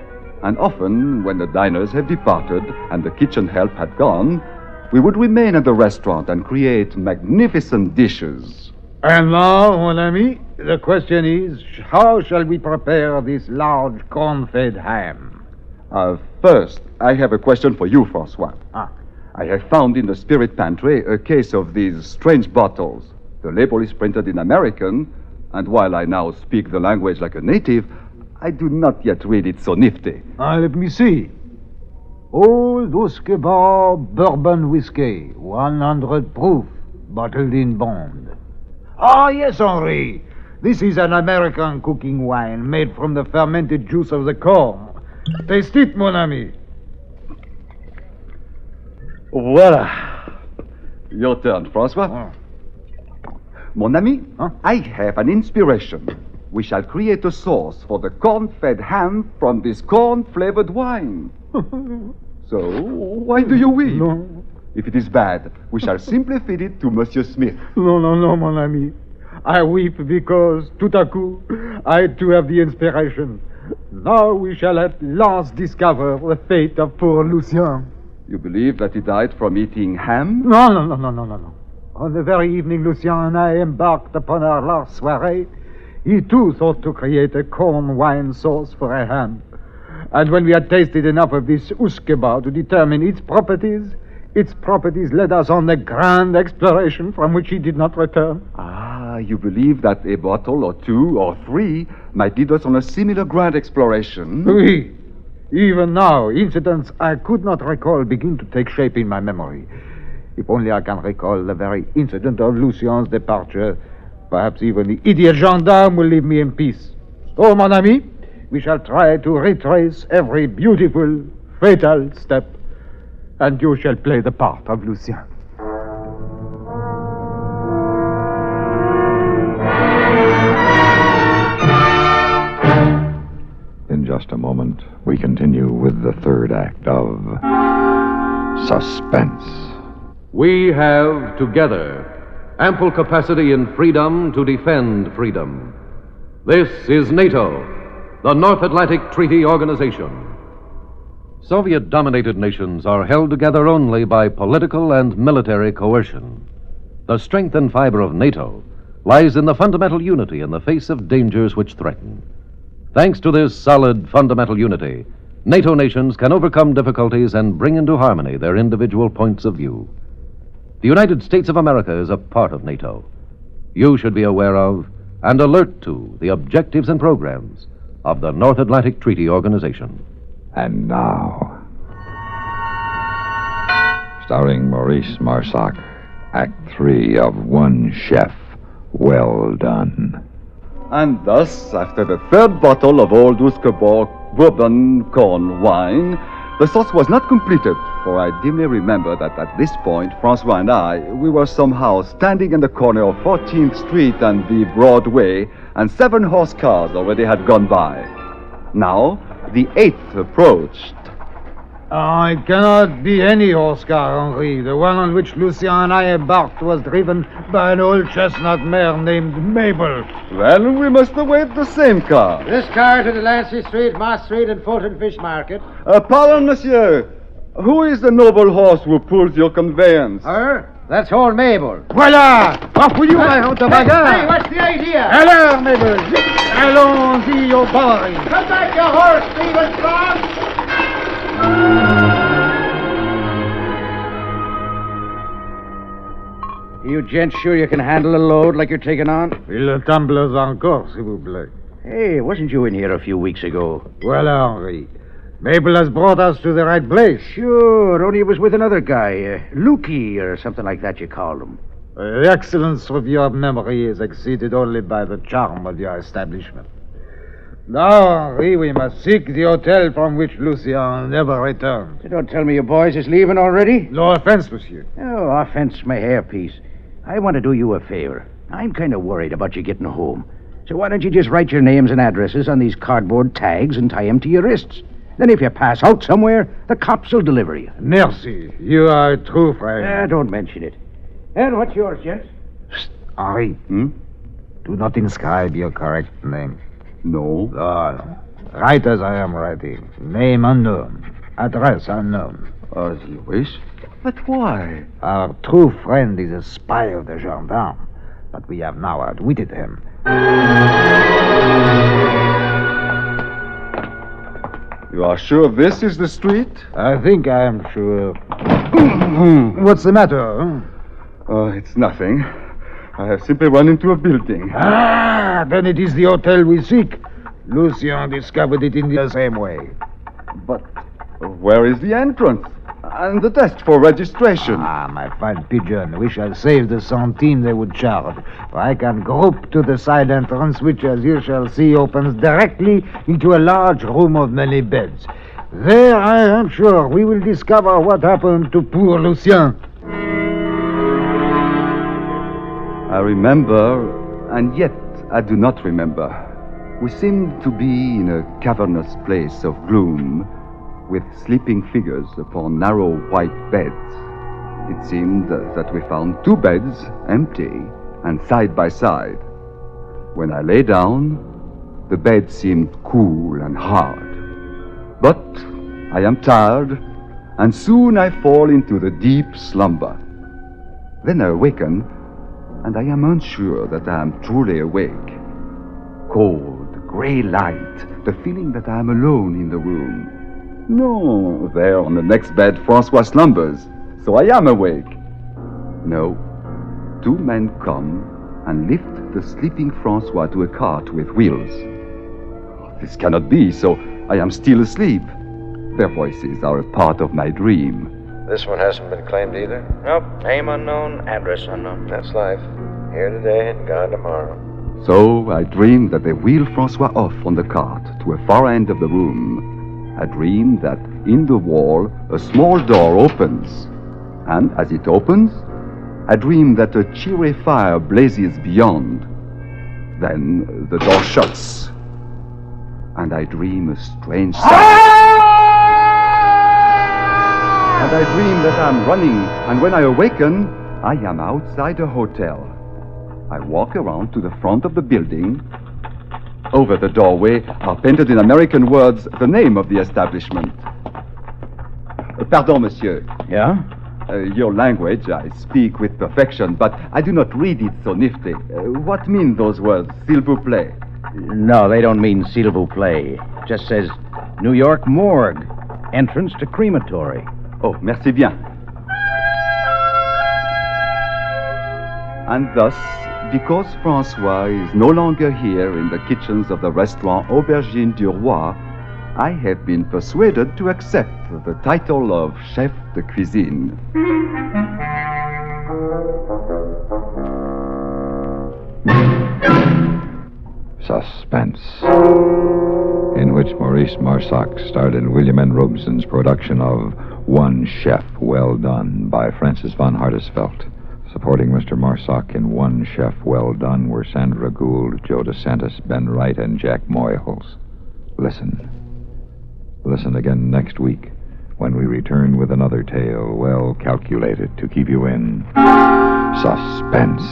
And often, when the diners have departed and the kitchen help had gone, we would remain at the restaurant and create magnificent dishes. And now, mon ami, the question is, how shall we prepare this large corn-fed ham? First, I have a question for you, Francois. I have found in the spirit pantry a case of these strange bottles. The label is printed in American, and while I now speak the language like a native, I do not yet read it so nifty. Let me see. Old Whiskey Bar Bourbon Whiskey, 100 proof, bottled in bond. Ah, yes, Henri. This is an American cooking wine made from the fermented juice of the corn. Taste it, mon ami. Voila. Your turn, Francois. Mon ami, I have an inspiration. We shall create a sauce for the corn-fed ham from this corn-flavored wine. So, why do you weep? No. If it is bad, we shall simply feed it to Monsieur Smith. No, mon ami. I weep because, tout à coup, I too have the inspiration. Now we shall at last discover the fate of poor Lucien. You believe that he died from eating ham? No. On the very evening Lucien and I embarked upon our last soirée, he too thought to create a corn wine sauce for a ham. And when we had tasted enough of this usqueba to determine its properties led us on a grand exploration from which he did not return. Ah, you believe that a bottle or two or three might lead us on a similar grand exploration? Oui. Even now, incidents I could not recall begin to take shape in my memory. If only I can recall the very incident of Lucien's departure, perhaps even the idiot gendarme will leave me in peace. So, mon ami, we shall try to retrace every beautiful, fatal step, and you shall play the part of Lucien. In just a moment, we continue with the third act of Suspense. We have together ample capacity and freedom to defend freedom. This is NATO, the North Atlantic Treaty Organization. Soviet-dominated nations are held together only by political and military coercion. The strength and fiber of NATO lies in the fundamental unity in the face of dangers which threaten. Thanks to this solid fundamental unity, NATO nations can overcome difficulties and bring into harmony their individual points of view. The United States of America is a part of NATO. You should be aware of and alert to the objectives and programs of the North Atlantic Treaty Organization. And now, starring Maurice Marsac, Act 3 of One Chef, Well Done. And thus, after the third bottle of old Usquebaugh bourbon corn wine, the sauce was not completed, for I dimly remember that at this point, Francois and we were somehow standing in the corner of 14th Street and the Broadway, and 7 horse cars already had gone by. Now, the 8th approached. It cannot be any horse car, Henri. The one on which Lucien and I embarked was driven by an old chestnut mare named Mabel. Then we must await the same car. This car to Delancey Street, Moss Street, and Fulton Fish Market. Pardon, monsieur. Who is the noble horse who pulls your conveyance? Her? That's old Mabel. Voila! Off with you, my hunter bagarre! Hey, what's the idea? Alors, Mabel! Allons-y au boring! Come back, your horse, Stephen Clark! You gents sure you can handle a load like you're taking on? Le tumblers encore, s'il vous plaît. Hey, wasn't you in here a few weeks ago? Well, Henri, Mabel has brought us to the right place. Sure, only it was with another guy, Lukey or something like that you called him. The excellence of your memory is exceeded only by the charm of your establishment. Now, Henri, we must seek the hotel from which Lucien never returned. So don't tell me your boys is leaving already? No offense, monsieur. Oh, offense, my hairpiece. I want to do you a favor. I'm kind of worried about you getting home. So why don't you just write your names and addresses on these cardboard tags and tie them to your wrists? Then if you pass out somewhere, the cops will deliver you. Merci. You are a true friend. Don't mention it. And what's yours, gents? Henri. Do not inscribe your correct name. No. No. Write as I am writing. Name unknown. Address unknown. As you wish. But why? Our true friend is a spy of the gendarme, but we have now outwitted him. You are sure this is the street? I think I am sure. What's the matter? It's nothing. I have simply run into a building. Then it is the hotel we seek. Lucien discovered it in the same way. But where is the entrance? And the test for registration. Ah, my fine pigeon, we shall save the centime they would charge. For I can grope to the side entrance, which, as you shall see, opens directly into a large room of many beds. There, I am sure, we will discover what happened to poor Lucien. I remember, and yet I do not remember. We seemed to be in a cavernous place of gloom, with sleeping figures upon narrow white beds. It seemed that we found 2 beds, empty, and side by side. When I lay down, the bed seemed cool and hard. But I am tired, and soon I fall into the deep slumber. Then I awaken, and I am unsure that I am truly awake. Cold, gray light, the feeling that I am alone in the room. No, there on the next bed, Francois slumbers, so I am awake. No, 2 men come and lift the sleeping Francois to a cart with wheels. This cannot be, so I am still asleep. Their voices are a part of my dream. This one hasn't been claimed either? Nope. Name unknown, address unknown. That's life. Here today and gone tomorrow. So I dream that they wheel Francois off on the cart to a far end of the room. I dream that in the wall a small door opens, and as it opens, I dream that a cheery fire blazes beyond. Then the door shuts, and I dream a strange sound. And I dream that I'm running, and when I awaken, I am outside a hotel. I walk around to the front of the building. Over the doorway are painted in American words the name of the establishment. Pardon, monsieur. Yeah? Your language I speak with perfection, but I do not read it so nifty. What mean those words, s'il vous plaît? No, they don't mean s'il vous plaît. Just says New York Morgue, entrance to crematory. Oh, merci bien. And thus, because Francois is no longer here in the kitchens of the restaurant Aubergine du Roi, I have been persuaded to accept the title of chef de cuisine. Suspense, in which Maurice Marsac starred in William N. Robeson's production of One Chef Well Done by Francis von Hardesfeld. Supporting Mr. Marsac in One Chef Well Done were Sandra Gould, Joe DeSantis, Ben Wright, and Jack Moyles. Listen. Listen again next week when we return with another tale well calculated to keep you in suspense.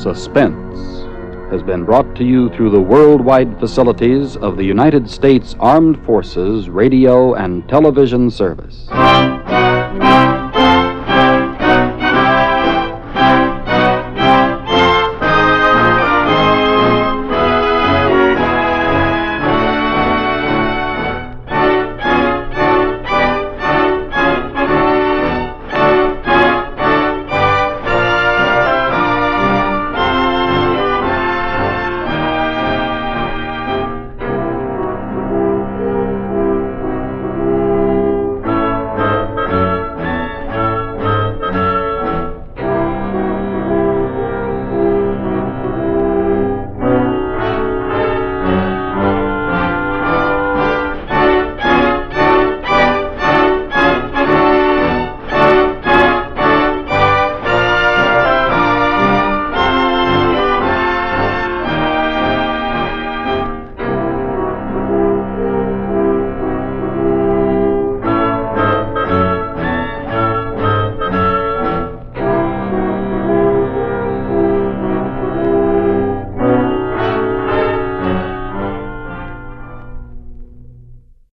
Suspense has been brought to you through the worldwide facilities of the United States Armed Forces Radio and Television Service.